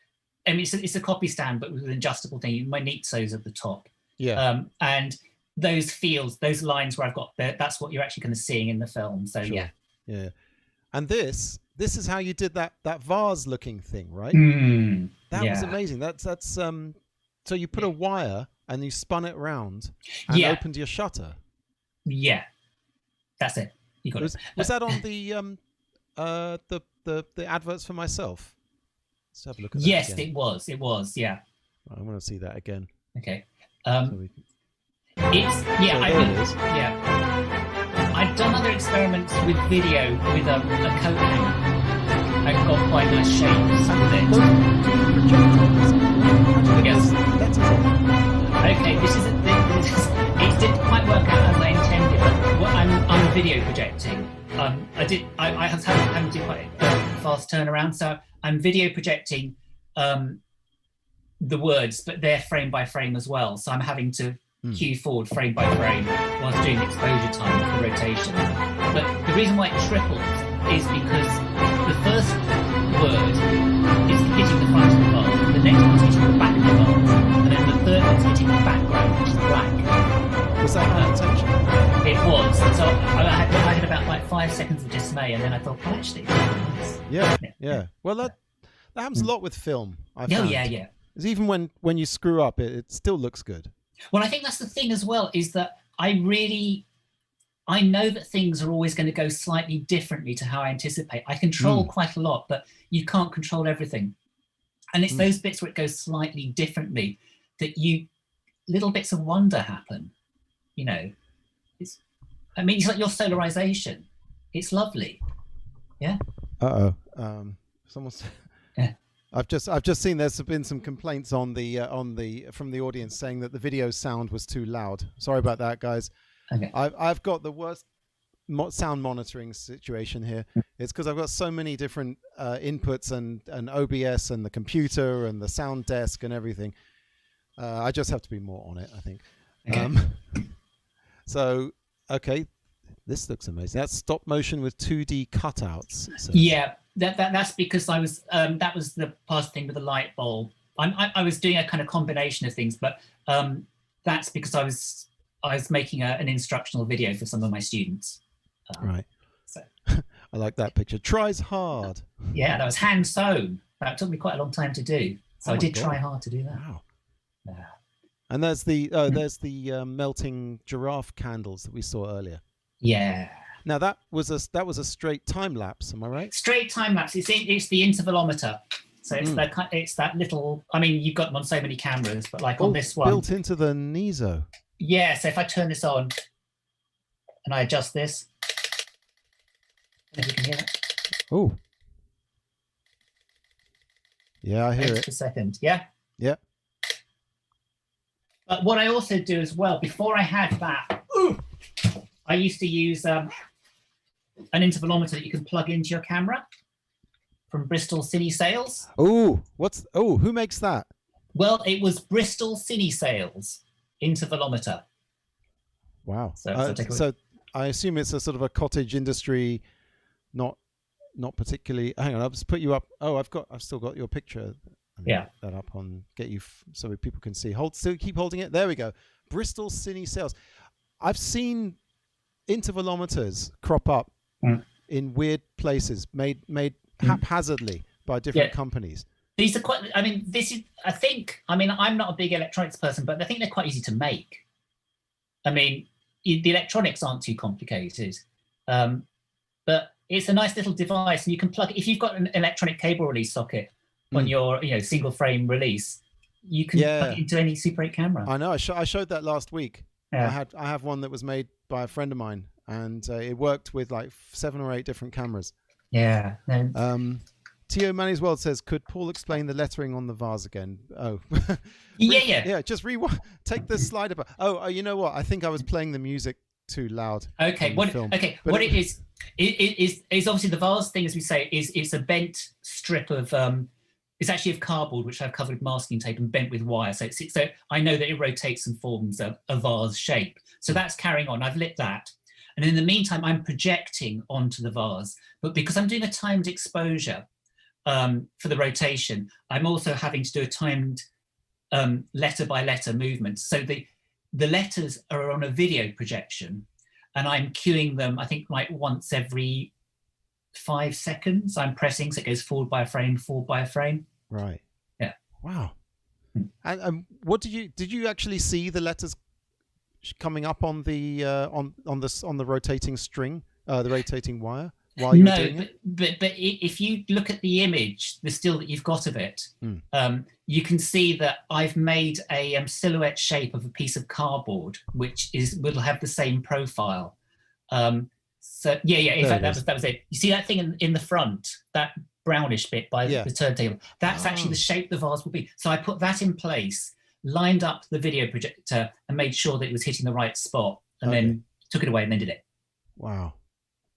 I mean, it's a copy stand, but with an adjustable thing. My Nitsos at the top. Yeah. And those fields, those lines where I've got that's what you're actually kind of seeing in the film. So sure. Yeah. And this is how you did that vase looking thing, right? That was amazing. That's so you put a wire and you spun it around and opened your shutter. Yeah. That's it. You got it. Was that on the adverts for myself? Let's have a look at that. Yes, again. It was, yeah. I want to see that again. Okay. So I've done other experiments with video with a coat hanger. I've got quite nice shapes with it. Yes. Okay, it didn't quite work out as I intended, but I'm video projecting. I have having to do quite a fast turnaround, so I'm video projecting the words, but they're frame by frame as well. So I'm having to cue forward frame by frame whilst doing exposure time for rotation. But the reason why it triples is because the first word is hitting the front of the vase, the next one's hitting the back of the vase, and then the third one's hitting the background, which is black. Was that intentional? It was. So I had about like 5 seconds of dismay, and then I thought, well, actually, nice. Yeah. Well, that happens a lot with film. Yeah. It's even when you screw up, it still looks good. Well, I think that's the thing as well, is that I know that things are always going to go slightly differently to how I anticipate. I control quite a lot, but you can't control everything. And it's those bits where it goes slightly differently that little bits of wonder happen. You know, it's like your solarization. It's lovely. Yeah. Someone's. I've just seen there's been some complaints from the audience saying that the video sound was too loud. Sorry about that, guys. Okay. I've got the worst sound monitoring situation here. It's because I've got so many different inputs and OBS and the computer and the sound desk and everything. I just have to be more on it, I think. Okay. This looks amazing. That's stop motion with 2D cutouts. So. Yeah, that's because I was that was the past thing with the light bulb. I was doing a kind of combination of things, but that's because I was making an instructional video for some of my students. Right. So I like that picture. Tries hard. Yeah, that was hand sewn. That took me quite a long time to do. So I did try hard to do that. Wow. Yeah. And there's the melting giraffe candles that we saw earlier. Yeah. Now that was a straight time lapse, am I right? Straight time lapse. It's the intervalometer. So it's that little. I mean, you've got them on so many cameras, but like on this one, built into the Niso. Yeah. So if I turn this on and I adjust this, if you can hear it. Oh. Yeah, I hear it. Per second. Yeah. Yeah. But what I also do as well, before I had that, I used to use an intervalometer that you can plug into your camera from Bristol Cine Sales. Who makes that? Well, it was Bristol Cine Sales intervalometer. Wow. So I assume it's a sort of a cottage industry, not particularly. Hang on, I'll just put you up. Oh, I've still got your picture. Yeah. That up on get you so people can see. Keep holding it. There we go. Bristol Cine Sales. I've seen intervalometers crop up in weird places, made haphazardly by different companies. These are quite. I mean, I'm not a big electronics person, but I think they're quite easy to make. I mean, the electronics aren't too complicated, but it's a nice little device, and you can plug. If you've got an electronic cable release socket on your single frame release, you can plug it into any Super 8 camera. I know. I showed that last week. Yeah. I have one that was made by a friend of mine, and it worked with like 7 or 8 different cameras. Yeah. Tio Manny's World says, could Paul explain the lettering on the vase again? Oh. Yeah. Just rewind. Take the slide up. Oh, you know what? I think I was playing the music too loud. Okay. What it is obviously the vase thing, as we say, it's a bent strip of it's actually of cardboard, which I've covered with masking tape and bent with wire. So I know that it rotates and forms a vase shape. So that's carrying on. I've lit that. And in the meantime, I'm projecting onto the vase. But because I'm doing a timed exposure for the rotation, I'm also having to do a timed letter by letter movement. So the letters are on a video projection, and I'm cueing them, I think, like once every 5 seconds. I'm pressing, so it goes forward by a frame, forward by a frame. Right. Yeah. Wow. And what did you actually see the letters coming up on the on the rotating string, the rotating wire while you were doing it? But if you look at the image, the still that you've got of it, you can see that I've made a silhouette shape of a piece of cardboard, which will have the same profile. So yeah. In fact, that was it. You see that thing in the front, that brownish bit by the turntable? That's actually the shape the vase will be. So I put that in place, lined up the video projector, and made sure that it was hitting the right spot, and then took it away and then did it. Wow.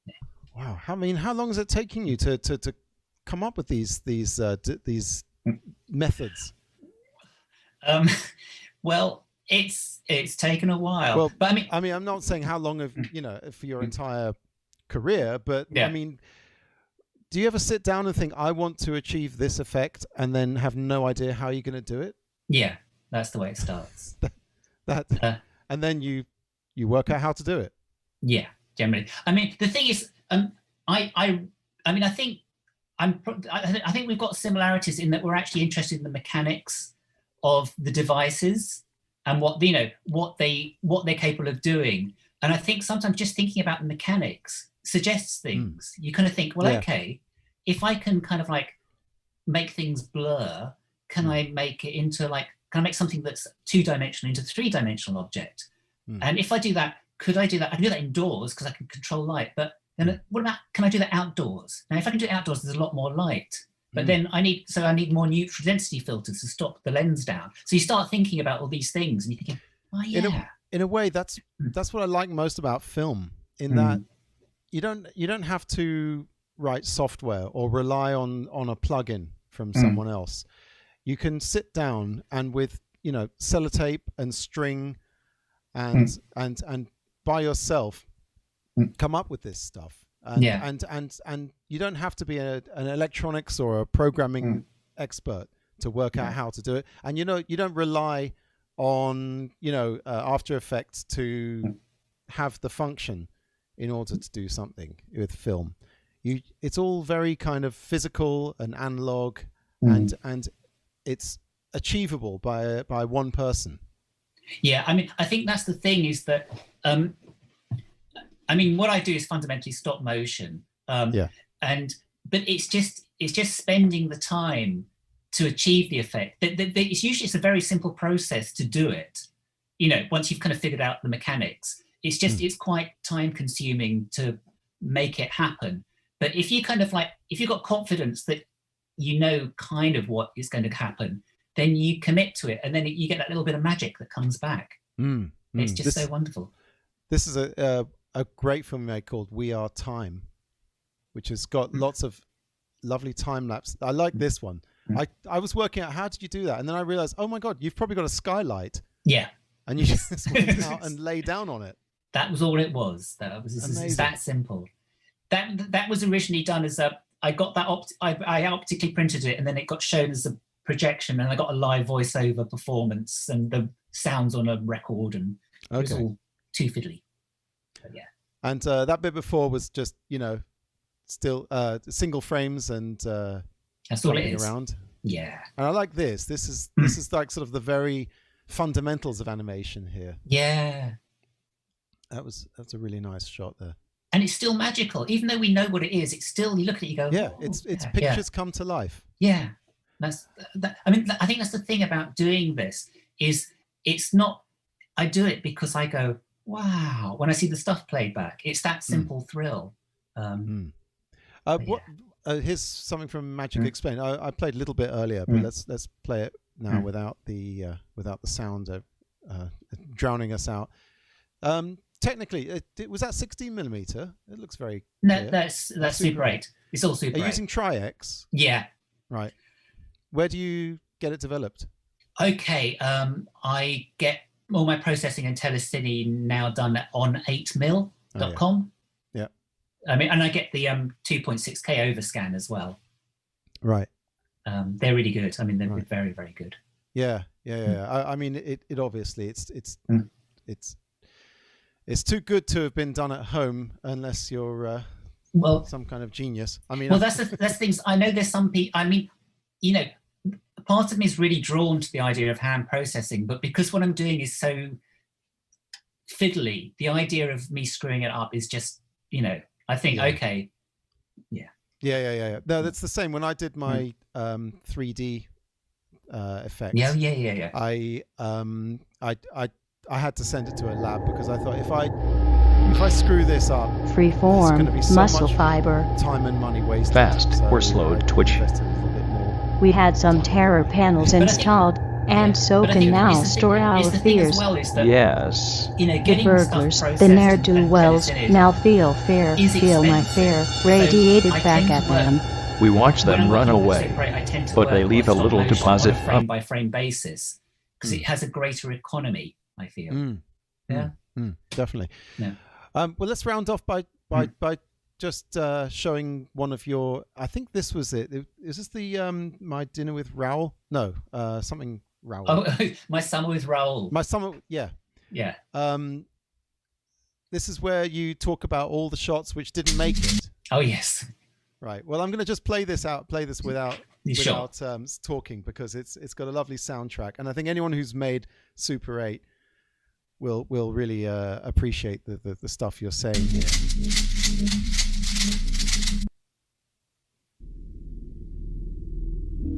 Yeah. Wow. I mean, how long is it taking you to come up with these methods? Well, it's taken a while. Well, but I mean, I'm not saying how long of for your entire career, but I mean, do you ever sit down and think, I want to achieve this effect, and then have no idea how you're going to do it? Yeah, that's the way it starts. And then you work out how to do it. Yeah, generally. I mean, the thing is, I think we've got similarities in that we're actually interested in the mechanics of the devices and what they're capable of doing. And I think sometimes just thinking about the mechanics suggests things. You kind of think, well, okay, if I can kind of like make things blur, can I make it into can I make something that's 2-dimensional into 3-dimensional object? And if I do that, could I do that? I can do that indoors because I can control light, but then what about, can I do that outdoors? Now, if I can do it outdoors, there's a lot more light, but then I need more neutral density filters to stop the lens down. So you start thinking about all these things and you're thinking, oh yeah. In a way, that's what I like most about film, in that you don't have to write software or rely on a plugin from someone else. You can sit down and with sellotape and string and by yourself come up with this stuff. And you don't have to be an electronics or a programming expert to work out how to do it. And you don't rely on After Effects to have the function in order to do something with film. It's all very kind of physical and analog, and it's achievable by one person. Yeah, I mean, I think that's the thing, is that I mean, what I do is fundamentally stop motion. But it's just spending the time to achieve the effect. It's a very simple process to do it. Once you've kind of figured out the mechanics, it's quite time consuming to make it happen. But if you if you've got confidence that kind of what is going to happen, then you commit to it, and then you get that little bit of magic that comes back. It's just so wonderful. This is a great film made called We Are Time, which has got lots of lovely time lapse. I like this one. I was working out, how did you do that? And then I realized, oh my God, you've probably got a skylight. Yeah. And you just went out and lay down on it. That was all it was. That was that simple. That was originally done as I got that I optically printed it, and then it got shown as a projection, and I got a live voiceover performance and the sounds on a record, and it was all too fiddly. But yeah. And that bit before was just still single frames and that's all it is. Around. Yeah. And I like this. This is like sort of the very fundamentals of animation here. Yeah. That's a really nice shot there. And it's still magical, even though we know what it is. It's still, you look at it, you go, yeah, it's pictures come to life. Yeah. I mean, I think that's the thing about doing this is it's not. I do it because I go, wow, when I see the stuff played back. It's that simple thrill. Here's something from Magic Explained. I played a little bit earlier, but let's play it now without the sound drowning us out. Technically, was that 16mm? It looks very clear. That's Super 8. It's all Super 8. Are you using Tri-X? Yeah. Right. Where do you get it developed? Okay, I get all my processing and telecine now done on 8mil.com. Yeah. I mean, and I get the 2.6K overscan as well. Right. They're really good. I mean, they're very, very good. Yeah. I mean, it obviously it's too good to have been done at home unless you're some kind of genius. I mean, that's things. I know there's some people. I mean, you know, part of me is really drawn to the idea of hand processing, but because what I'm doing is so fiddly, the idea of me screwing it up is just, you know, I think okay, yeah. No, that's the same. When I did my 3D effects, yeah. I had to send it to a lab because I thought if I screw this up, freeform so muscle fiber, time and money wasted. Fast or slowed twitch. We had some terror panels installed, and so can now store our fears. Yes. You know, The getting burglars, stuff the processed ne'er-do-wells, and now feel fear, feel my fear, radiated back at them. We watch them run away, but they leave a little deposit on a frame by frame basis because it has a greater economy, I feel. Definitely. Yeah. Well, let's round off by just showing one of your. I think this was it. Is this the My Dinner with Raoul? No, something Raoul. Oh, My Summer with Raoul. My Summer, yeah. Yeah. This is where you talk about all the shots which didn't make it. Oh yes. Right. Well, I'm going to just play this without talking because it's got a lovely soundtrack, and I think anyone who's made Super 8 will really appreciate the stuff you're saying here.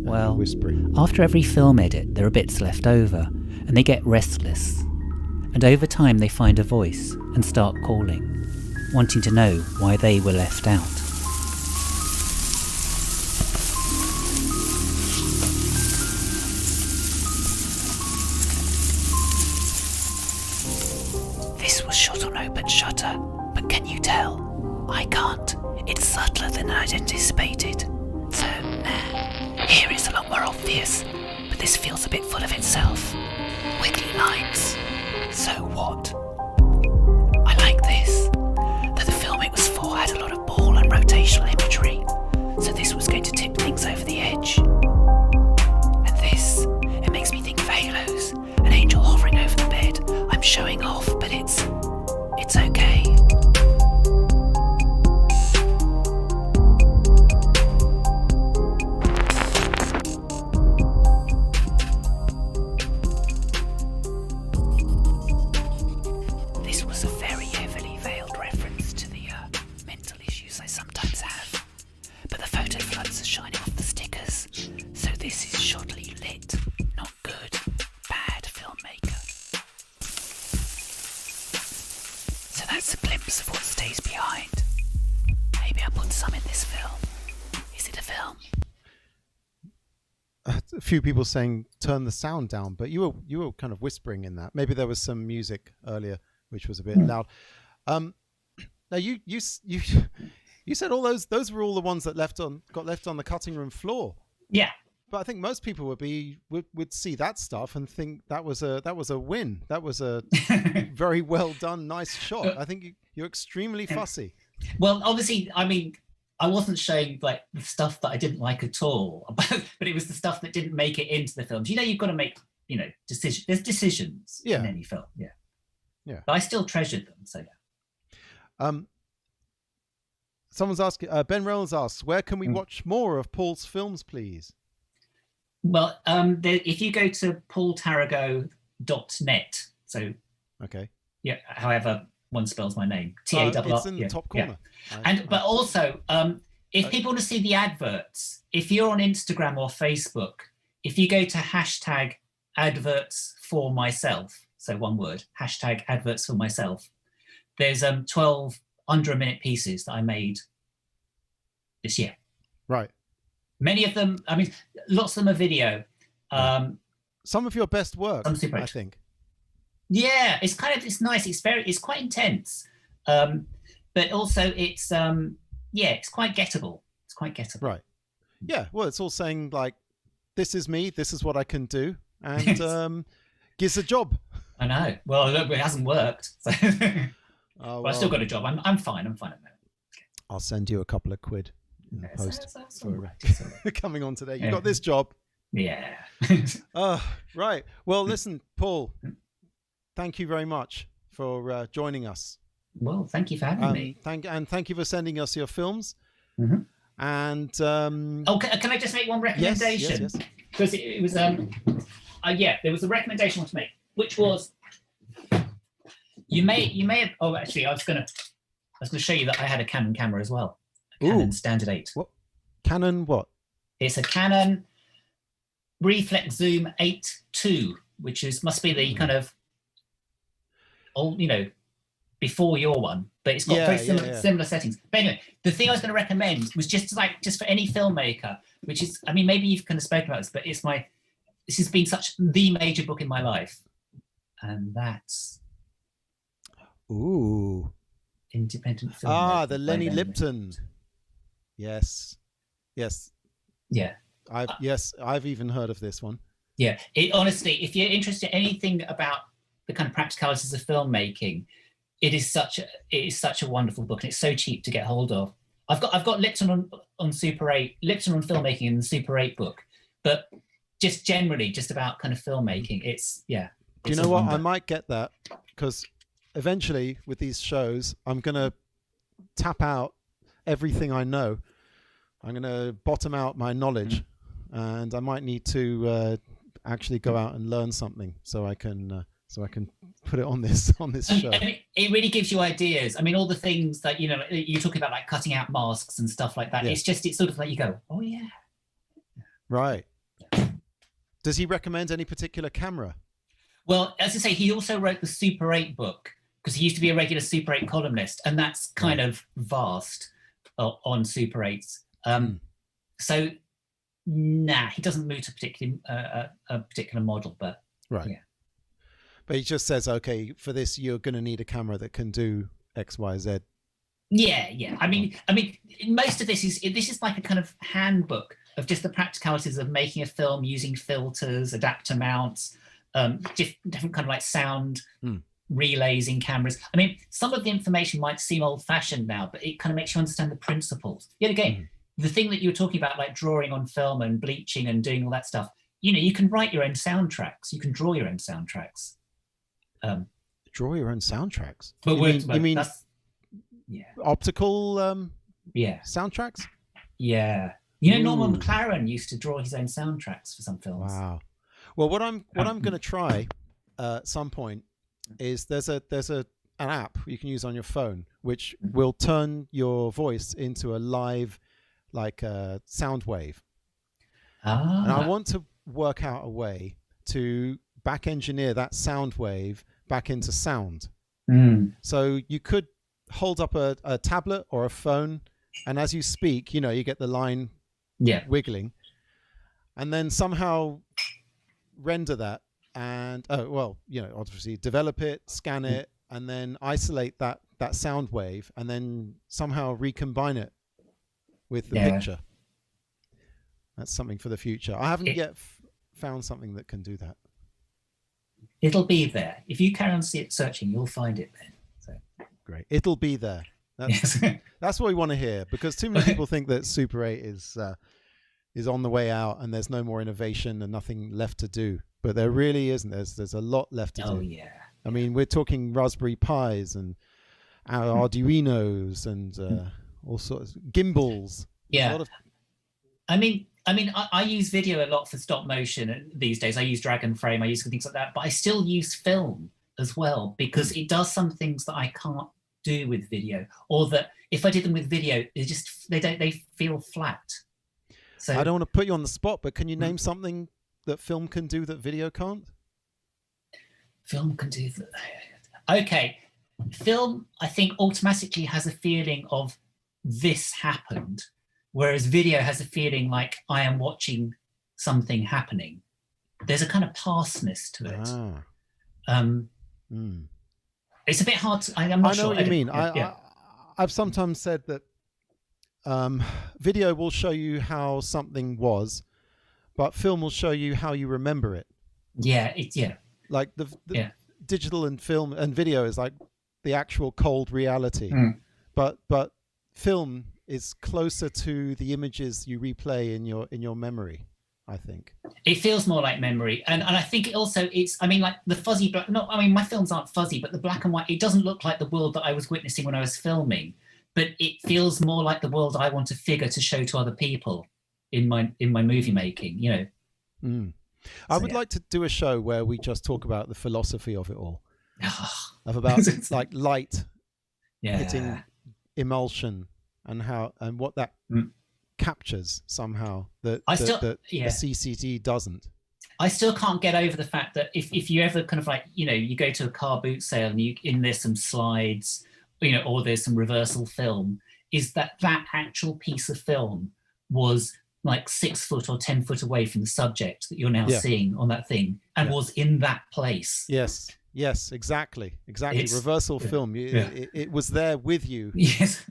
Well, whispering. After every film edit, there are bits left over, and they get restless. And over time, they find a voice and start calling, wanting to know why they were left out. This was shot on open shutter, but can you tell? I can't. It's subtler than I'd anticipated. So, here it's a lot more obvious, but this feels a bit full of itself. Wiggly lines. So what? I like this. That the film it was for had a lot of ball and rotational imagery, so this was going to tip things over the edge. And this, it makes me think of halos, an angel hovering over the bed. I'm showing off, but it's okay. This was a very heavily veiled reference to the mental issues I sometimes have. But the photo floods are shining off the stickers, so this is shoddily lit, not good, bad filmmaker. So that's a glimpse of what stays behind. Maybe I'll put some in this film. Is it a film? A few people saying turn the sound down, but you were kind of whispering in that. Maybe there was some music earlier which was a bit loud. Now you said all those were all the ones that got left on the cutting room floor. Yeah. But I think most people would see that stuff and think that was a win. That was a very well done, nice shot. I think you're extremely fussy. Well, obviously, I mean, I wasn't showing like the stuff that I didn't like at all, but it was the stuff that didn't make it into the films. You know, you've got to make decisions. There's decisions in any film. Yeah. Yeah. But I still treasured them. So yeah. Someone's asking. Ben Reynolds asks, "Where can we watch more of Paul's films, please?" Well, if you go to paultarrago.net, so okay, yeah, however one spells my name, T-A-R-R, it's in the top corner. Yeah. But also if people want to see the adverts, if you're on Instagram or Facebook, if you go to hashtag adverts for myself, so one word, hashtag adverts for myself, there's 12 under a minute pieces that I made this year. Right. Many of them, I mean, lots of them are video. Some of your best work, I think. Yeah, it's nice. It's quite intense. But also it's quite gettable. It's quite gettable. Right. Yeah. Well, it's all saying like, this is me, this is what I can do, and gives a job. I know. Well, look, it hasn't worked. So. Oh, well, I've still got a job. I'm fine. I'm fine at the moment. I'll send you a couple of quid in the post for coming on today. You got this job. Yeah. Right. Well, listen, Paul, thank you very much for joining us. Well, thank you for having me. Thank you for sending us your films. Mm-hmm. And can I just make one recommendation? Yes. Because it was there was a recommendation I want to make, which was you may have. Oh, actually, I was gonna show you that I had a Canon camera as well. A Canon Standard 8. What? Canon what? It's a Canon reflex zoom 8.2, which must be the kind of old, before your one, but it's got very similar settings. But anyway, the thing I was going to recommend was just for any filmmaker, which is, I mean, maybe you've kind of spoken about this, but this has been such the major book in my life, and that's Independent Film. The Lenny Lipton. Yes. Yeah. I've even heard of this one. Yeah. Honestly, if you're interested in anything about the kind of practicalities of filmmaking, it is such a wonderful book, and it's so cheap to get hold of. I've got Lipton on Super 8, Lipton on filmmaking in the Super 8 book, but just generally just about kind of filmmaking. Do you know what? I might get that, because eventually with these shows, I'm gonna tap out everything I know. I'm gonna bottom out my knowledge, and I might need to actually go out and learn something so I can put it on this show. And it really gives you ideas. I mean, all the things that you're talking about, like cutting out masks and stuff like that. Yeah. It's sort of like you go, oh yeah. Right. Does he recommend any particular camera? Well, as I say, he also wrote the Super 8 book, because he used to be a regular Super 8 columnist, and that's kind of vast on Super 8s. So, he doesn't move to a particular model, but right. Yeah. But he just says, okay, for this, you're going to need a camera that can do X, Y, Z. Yeah. I mean, most of this is like a kind of handbook of just the practicalities of making a film using filters, adapter mounts, different kind of like sound relays in cameras. I mean, some of the information might seem old-fashioned now, but it kind of makes you understand the principles. Yet again, the thing that you were talking about, like drawing on film and bleaching and doing all that stuff, you can write your own soundtracks. You can draw your own soundtracks. Draw your own soundtracks? But you mean optical soundtracks? Yeah. Norman McLaren used to draw his own soundtracks for some films. Wow. Well, what I'm going to try at some point is there's an app you can use on your phone which will turn your voice into a live sound wave. And I want to work out a way to back engineer that sound wave back into sound. So you could hold up a tablet or a phone, and as you speak, you get the line wiggling, and then somehow render that and obviously develop it, scan it, and then isolate that sound wave, and then somehow recombine it with the picture. That's something for the future. I haven't yet found something that can do that. It'll be there. If you carry on searching, you'll find it then. So. Great. It'll be there. That's what we want to hear, because too many people think that Super 8 is on the way out and there's no more innovation and nothing left to do. But there really isn't. There's a lot left to do. Oh, yeah. I mean, we're talking Raspberry Pis and Arduinos and all sorts of gimbals. Yeah. I use video a lot for stop motion these days. I use Dragon Frame, I use things like that, but I still use film as well, because it does some things that I can't do with video, or that if I did them with video, they feel flat. So I don't want to put you on the spot, but can you name something that film can do that video can't? Film can do that. Okay, film, I think, automatically has a feeling of this happened, whereas video has a feeling like I am watching something happening. There's a kind of pastness to it. It's a bit hard to, I'm not sure. I know what you mean. I've sometimes said that video will show you how something was, but film will show you how you remember it. Like the digital and film and video is like the actual cold reality, but film is closer to the images you replay in your memory. I think it feels more like memory, and I think also it's, I mean, like the fuzzy black, no, I mean my films aren't fuzzy, but the black and white, it doesn't look like the world that I was witnessing when I was filming, but it feels more like the world I want to figure to show to other people in my movie making, you know. I would like to do a show where we just talk about the philosophy of it all, of about like light hitting emulsion and how and what that captures somehow that the CCD doesn't. I still can't get over the fact that if you ever kind of like, you know, you go to a car boot sale and there's some slides, you know, or there's some reversal film, is that actual piece of film was like 6 foot or 10 foot away from the subject that you're now seeing on that thing, and was in that place. Yes, exactly. Reversal film. It was there with you. Yes.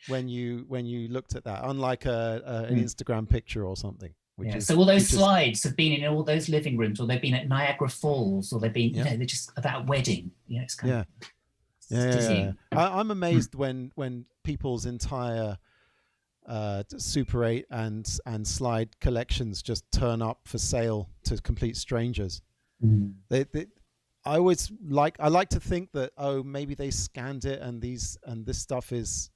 When you looked at that, unlike an Instagram picture or something. So all those slides have been in all those living rooms, or they've been at Niagara Falls, or they've been, you know, they're just at that wedding. You know, it's kind of I'm amazed when people's entire Super 8 and slide collections just turn up for sale to complete strangers. I like to think that maybe they scanned it and this stuff is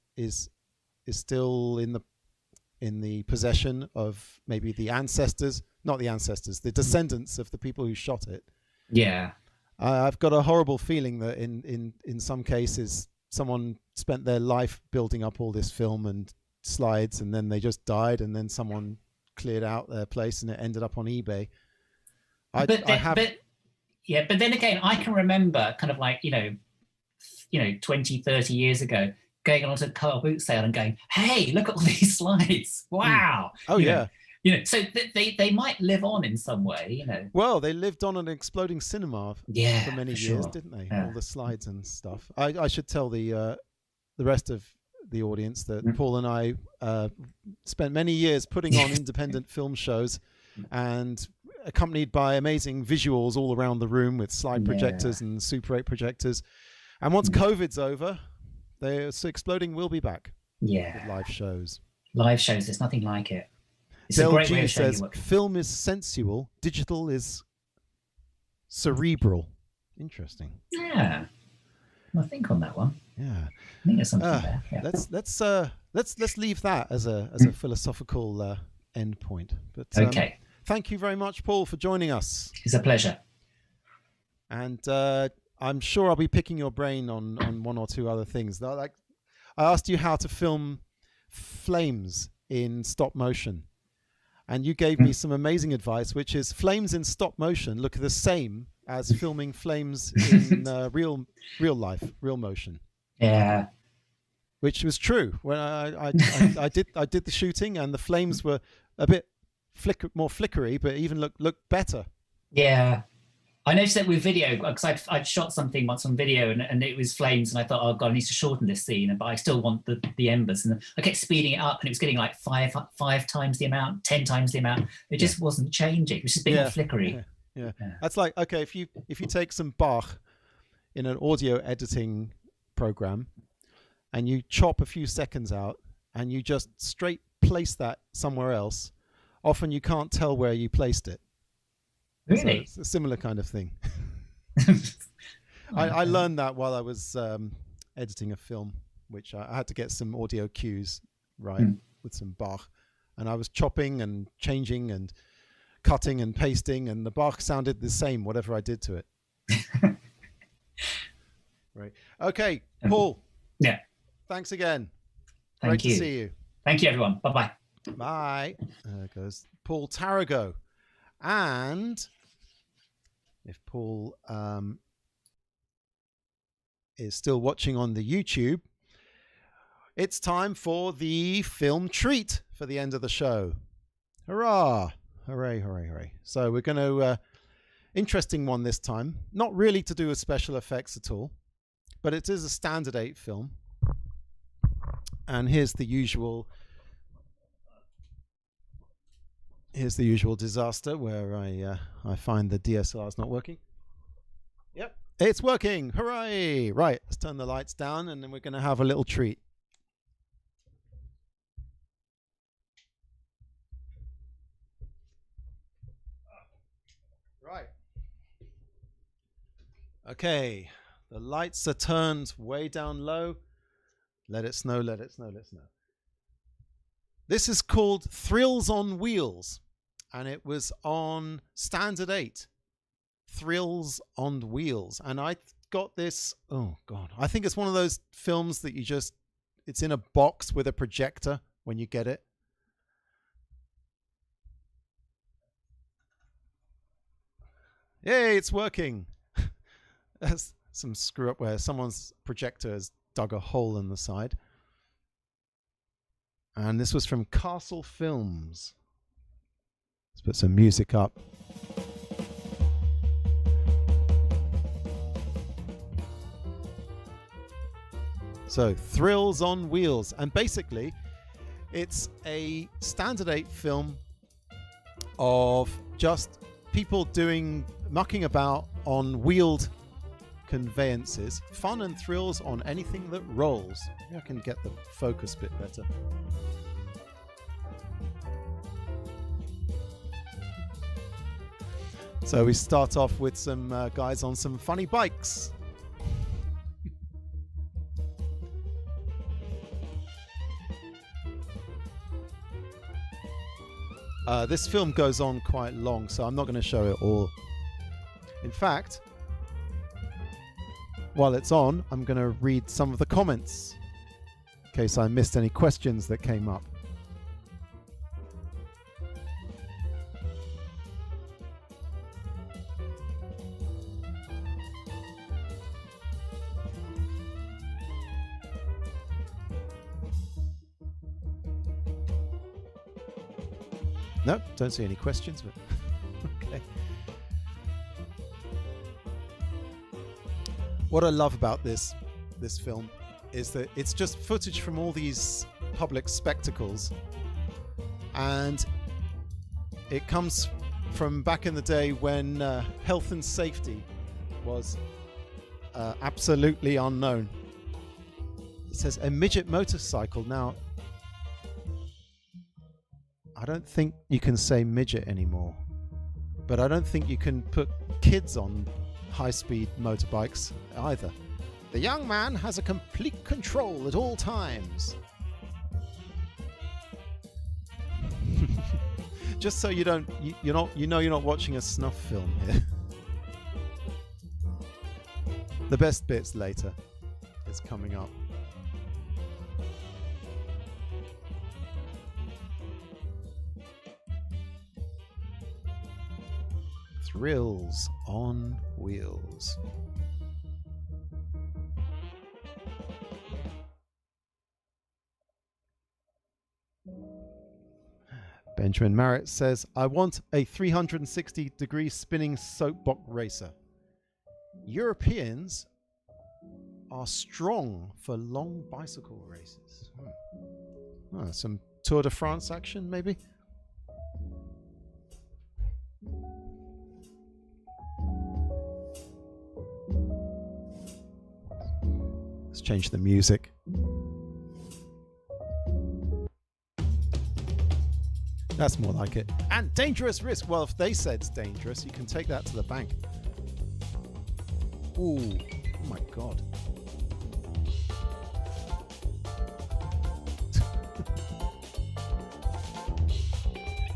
still in the possession of maybe the descendants of the people who shot it. I've got a horrible feeling that in some cases someone spent their life building up all this film and slides, and then they just died, and then someone cleared out their place and it ended up on eBay. But then again, I can remember kind of like, you know 20, 30 years ago, going onto a car boot sale and going, hey, look at all these slides. Wow. You know, so they might live on in some way, you know. Well, they lived on an exploding cinema for many years, didn't they? All the slides and stuff. I should tell the rest of the audience that Paul and I spent many years putting on independent film shows, and accompanied by amazing visuals all around the room with slide projectors and Super 8 projectors. And once COVID's over, Exploding will be back. With live shows. There's nothing like it. It's Del a great G way of showing says, film is sensual, digital is cerebral. Interesting. Yeah. I'll think on that one. Yeah. I think there's something there. Yeah. Let's leave that as a philosophical end point. But okay. Thank you very much, Paul, for joining us. It's a pleasure. And I'm sure I'll be picking your brain on one or two other things. Like, I asked you how to film flames in stop motion, and you gave me some amazing advice, which is flames in stop motion look the same as filming flames in real life, real motion. Yeah. Which was true. When I did the shooting, and the flames were a bit more flickery, but even looked better. Yeah. I noticed that with video, because I'd shot something once on video and it was flames, and I thought, oh God, I need to shorten this scene, but I still want the embers. And I kept speeding it up, and it was getting like five times the amount, 10 times the amount. It just wasn't changing. It was just being more flickery. Yeah. That's like, okay, if you take some Bach in an audio editing program and you chop a few seconds out and you just straight place that somewhere else, often you can't tell where you placed it. Really? So it's a similar kind of thing. I learned that while I was editing a film, which I had to get some audio cues right with some Bach, and I was chopping and changing and cutting and pasting, and the Bach sounded the same whatever I did to it. Right. Okay, Paul, Yeah. Thanks again. Thank Great you. to see you. Thank you, everyone. Bye-bye. Bye. There goes Paul Tarrago. And if Paul is still watching on the YouTube, it's time for the film treat for the end of the show. Hurrah! Hooray, hooray, hooray. So we're going to... interesting one this time. Not really to do with special effects at all, but it is a Standard 8 film. And here's the usual disaster where I find the DSLR is not working. Yep, it's working. Hooray! Right, let's turn the lights down and then we're going to have a little treat. Right. Okay, the lights are turned way down low. Let it snow, let it snow, let it snow. This is called Thrills on Wheels, and it was on Standard 8. Thrills on Wheels. And I got this, oh God, I think it's one of those films that you just, it's in a box with a projector when you get it. Yay, it's working. There's some screw up where someone's projector has dug a hole in the side. And this was from Castle Films. Let's put some music up. So, Thrills on Wheels. And basically, it's a Standard 8 film of just people mucking about on wheeled conveyances, fun and thrills on anything that rolls. Maybe I can get the focus bit better. So we start off with some guys on some funny bikes. This film goes on quite long, so I'm not going to show it all. In fact, while it's on, I'm going to read some of the comments in case I missed any questions that came up. Nope, don't see any questions, but okay. What I love about this film is that it's just footage from all these public spectacles, and it comes from back in the day when health and safety was absolutely unknown. It says a midget motorcycle. Now, I don't think you can say midget anymore, but I don't think you can put kids on high-speed motorbikes either. The young man has a complete control at all times. Just so you're not watching a snuff film here. The best bits later. It's coming up. Thrills on Wheels. Benjamin Marriott says, I want a 360-degree spinning soapbox racer. Europeans are strong for long bicycle races. Oh, some Tour de France action, maybe? Let's change the music. That's more like it. And dangerous risk. Well, if they said it's dangerous, you can take that to the bank. Ooh, oh my God.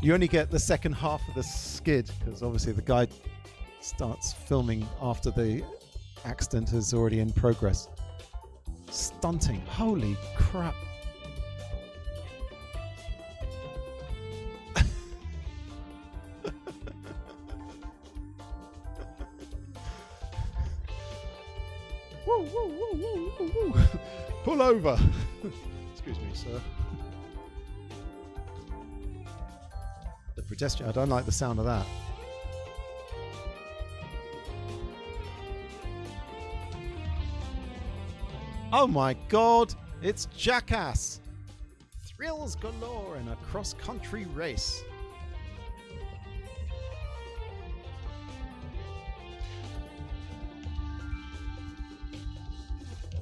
You only get the second half of the skid, because obviously the guy starts filming after the accident is already in progress. Stunting. Holy crap. Woo, woo, woo, woo, woo, woo. Pull over. Excuse me, sir. The pedestrian. I don't like the sound of that. Oh my god, it's Jackass! Thrills galore in a cross-country race.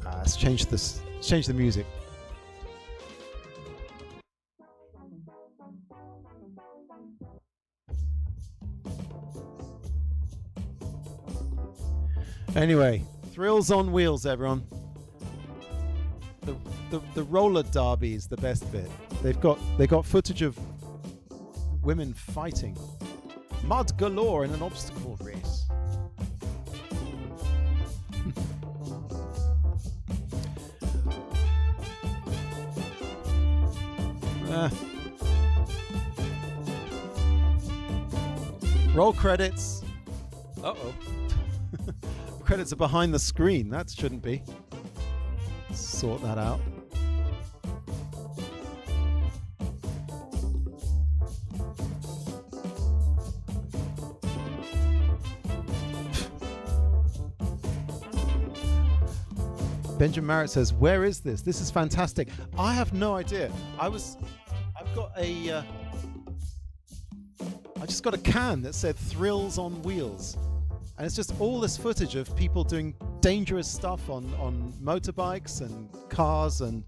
Let's change this. Change the music. Anyway, Thrills on Wheels, everyone. The roller derby is the best bit. They got footage of women fighting. Mud galore in an obstacle race. Roll credits. Uh-oh. Credits are behind the screen. That shouldn't be. Sort that out. Benjamin Merritt says, "Where is this? This is fantastic." I have no idea. I just got a can that said Thrills on Wheels. And it's just all this footage of people doing dangerous stuff on motorbikes and cars and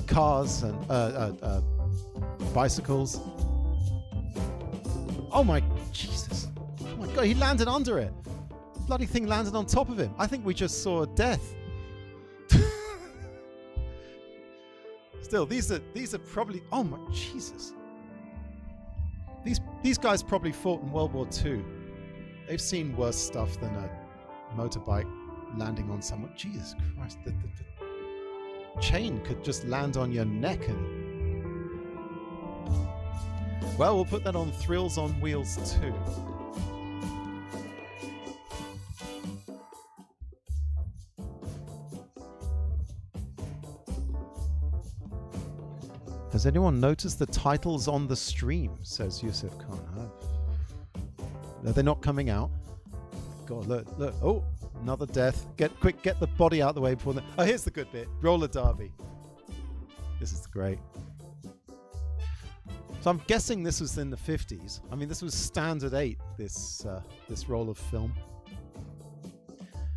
cars and bicycles. Oh my Jesus! Oh my God! He landed under it. The bloody thing landed on top of him. I think we just saw death. Still, these are probably, oh my Jesus. These guys probably fought in World War II. They've seen worse stuff than a motorbike landing on someone. Jesus Christ, the chain could just land on your neck and... Well, we'll put that on Thrills on Wheels too. Has anyone noticed the titles on the stream? Says Yusuf Khan. Are they not coming out? God, look. Oh, another death. Get the body out of the way before the... Oh, here's the good bit. Roller derby. This is great. So I'm guessing this was in the 50s. I mean, this was standard 8, this roll of film.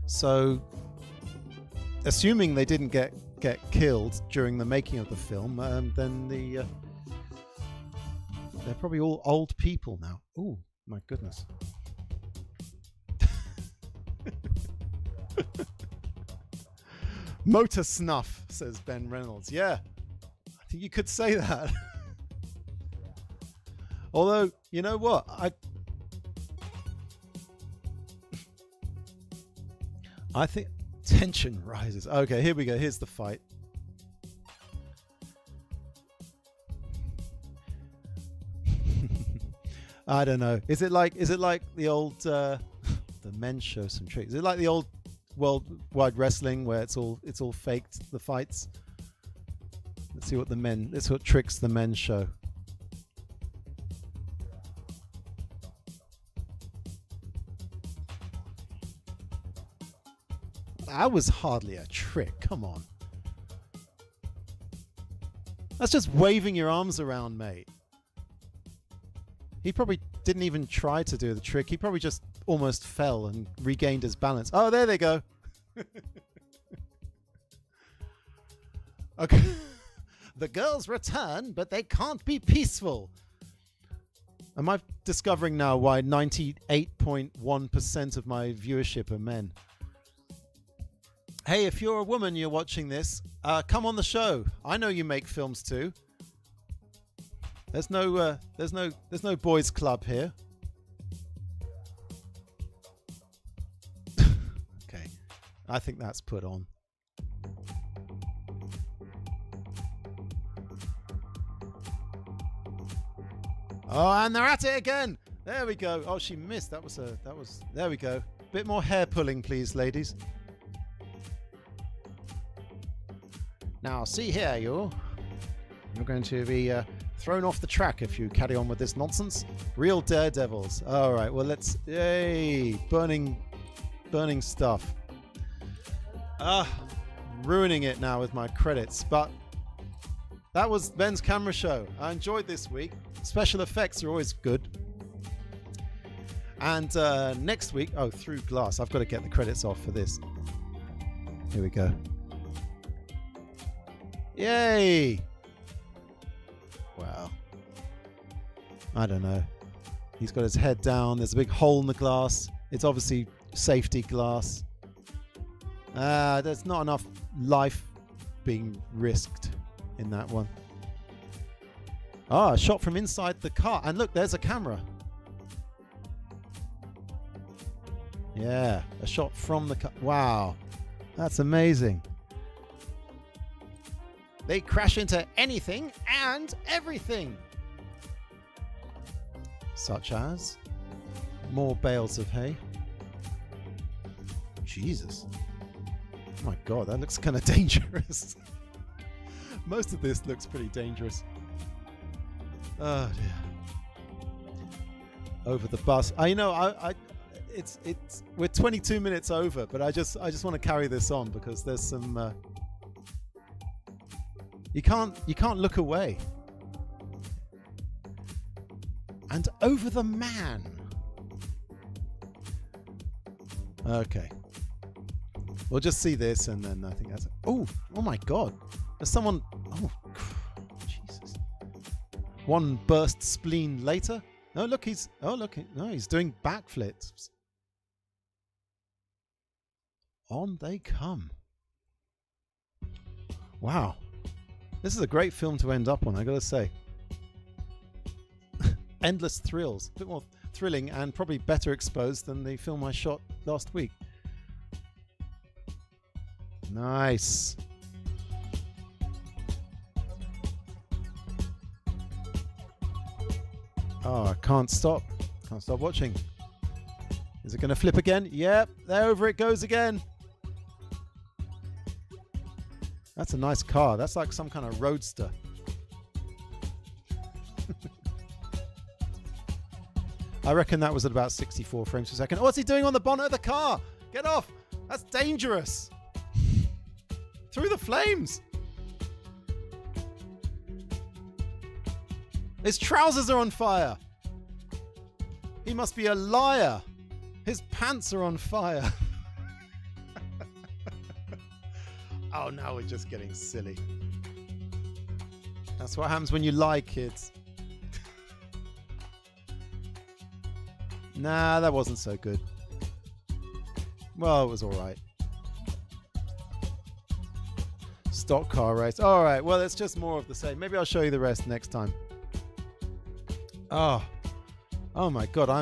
So, assuming they didn't get killed during the making of the film, then they're probably all old people now. Oh my goodness. Motor snuff, says Ben Reynolds. Yeah, I think you could say that. Although, you know what? I think tension rises. Okay, here we go. Here's the fight. I don't know. Is it like the old the men show some tricks? Is it like the old worldwide wrestling where it's all faked, the fights? Let's see what tricks the men show. That was hardly a trick. Come on. That's just waving your arms around, mate. He probably didn't even try to do the trick. He probably just almost fell and regained his balance. Oh, there they go. Okay. The girls return, but they can't be peaceful. Am I discovering now why 98.1% of my viewership are men? Hey, if you're a woman, you're watching this, come on the show. I know you make films too. There's no boys club here. I think that's put on. Oh, and they're at it again. There we go. Oh, she missed. There we go. Bit more hair pulling, please, ladies. Now, see here, you're going to be thrown off the track if you carry on with this nonsense. Real daredevils. All right. Well, let's. Yay! Burning stuff. Ruining it now with my credits. But that was Ben's camera show. I enjoyed this week. Special effects are always good. And next week, through glass. I've got to get the credits off for this. Here we go. Yay! Wow. I don't know. He's got his head down. There's a big hole in the glass. It's obviously safety glass. There's not enough life being risked in that one. A shot from inside the car. And look, there's a camera. Yeah, a shot from the car. Wow, that's amazing. They crash into anything and everything. Such as more bales of hay. Jesus. Oh my God, that looks kind of dangerous. Most of this looks pretty dangerous. Oh dear. Over the bus. We're 22 minutes over, but I just want to carry this on because there's some. You can't look away. And over the man. Okay. We'll just see this, and then I think that's it. Oh my God! There's someone. Oh, Jesus! One burst spleen later. No, look, he's doing backflips. On they come. Wow. This is a great film to end up on, I gotta say. Endless thrills. A bit more thrilling and probably better exposed than the film I shot last week. Nice. Oh, I can't stop. Can't stop watching. Is it going to flip again? Yep, there over it goes again. That's a nice car. That's like some kind of roadster. I reckon that was at about 64 frames per second. Oh, what's he doing on the bonnet of the car? Get off. That's dangerous. Through the flames. His trousers are on fire. He must be a liar. His pants are on fire. Oh, now we're just getting silly. That's what happens when you lie, kids. Nah, that wasn't so good. Well, it was all right. Stock car race. All right, well, it's just more of the same. Maybe I'll show you the rest next time. Oh my God! I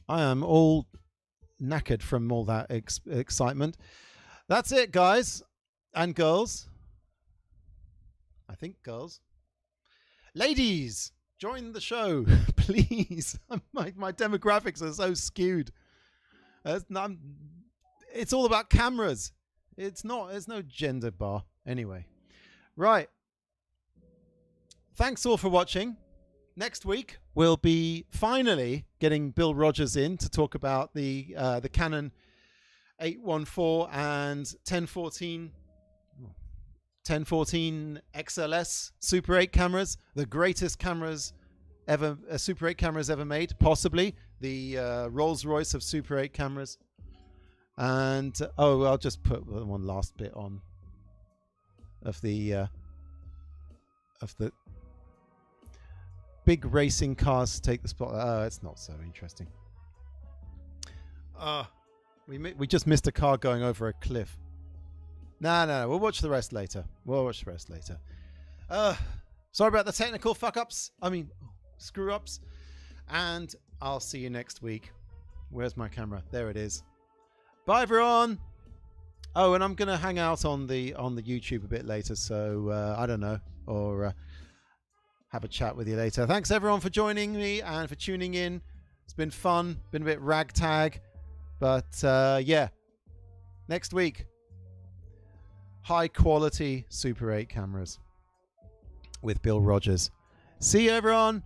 am all knackered from all that excitement. That's it, guys and girls. I think girls. Ladies, join the show, please. My demographics are so skewed. It's all about cameras. It's not. There's no gender bar. Anyway, right. Thanks all for watching. Next week we'll be finally getting Bill Rogers in to talk about the Canon 814 and 1014 XLS Super 8 cameras, the greatest cameras ever, Super 8 cameras ever made, possibly the Rolls-Royce of Super 8 cameras. And I'll just put one last bit on of the big racing cars take the spot. Oh, it's not so interesting. We just missed a car going over a cliff. No. We'll watch the rest later. Sorry about the technical fuck-ups. I mean, screw-ups. And I'll see you next week. Where's my camera? There it is. Bye, everyone. Oh, and I'm going to hang out on the YouTube a bit later, so I don't know, or have a chat with you later. Thanks, everyone, for joining me and for tuning in. It's been fun, been a bit ragtag, but yeah. Next week, high-quality Super 8 cameras with Bill Rogers. See you, everyone.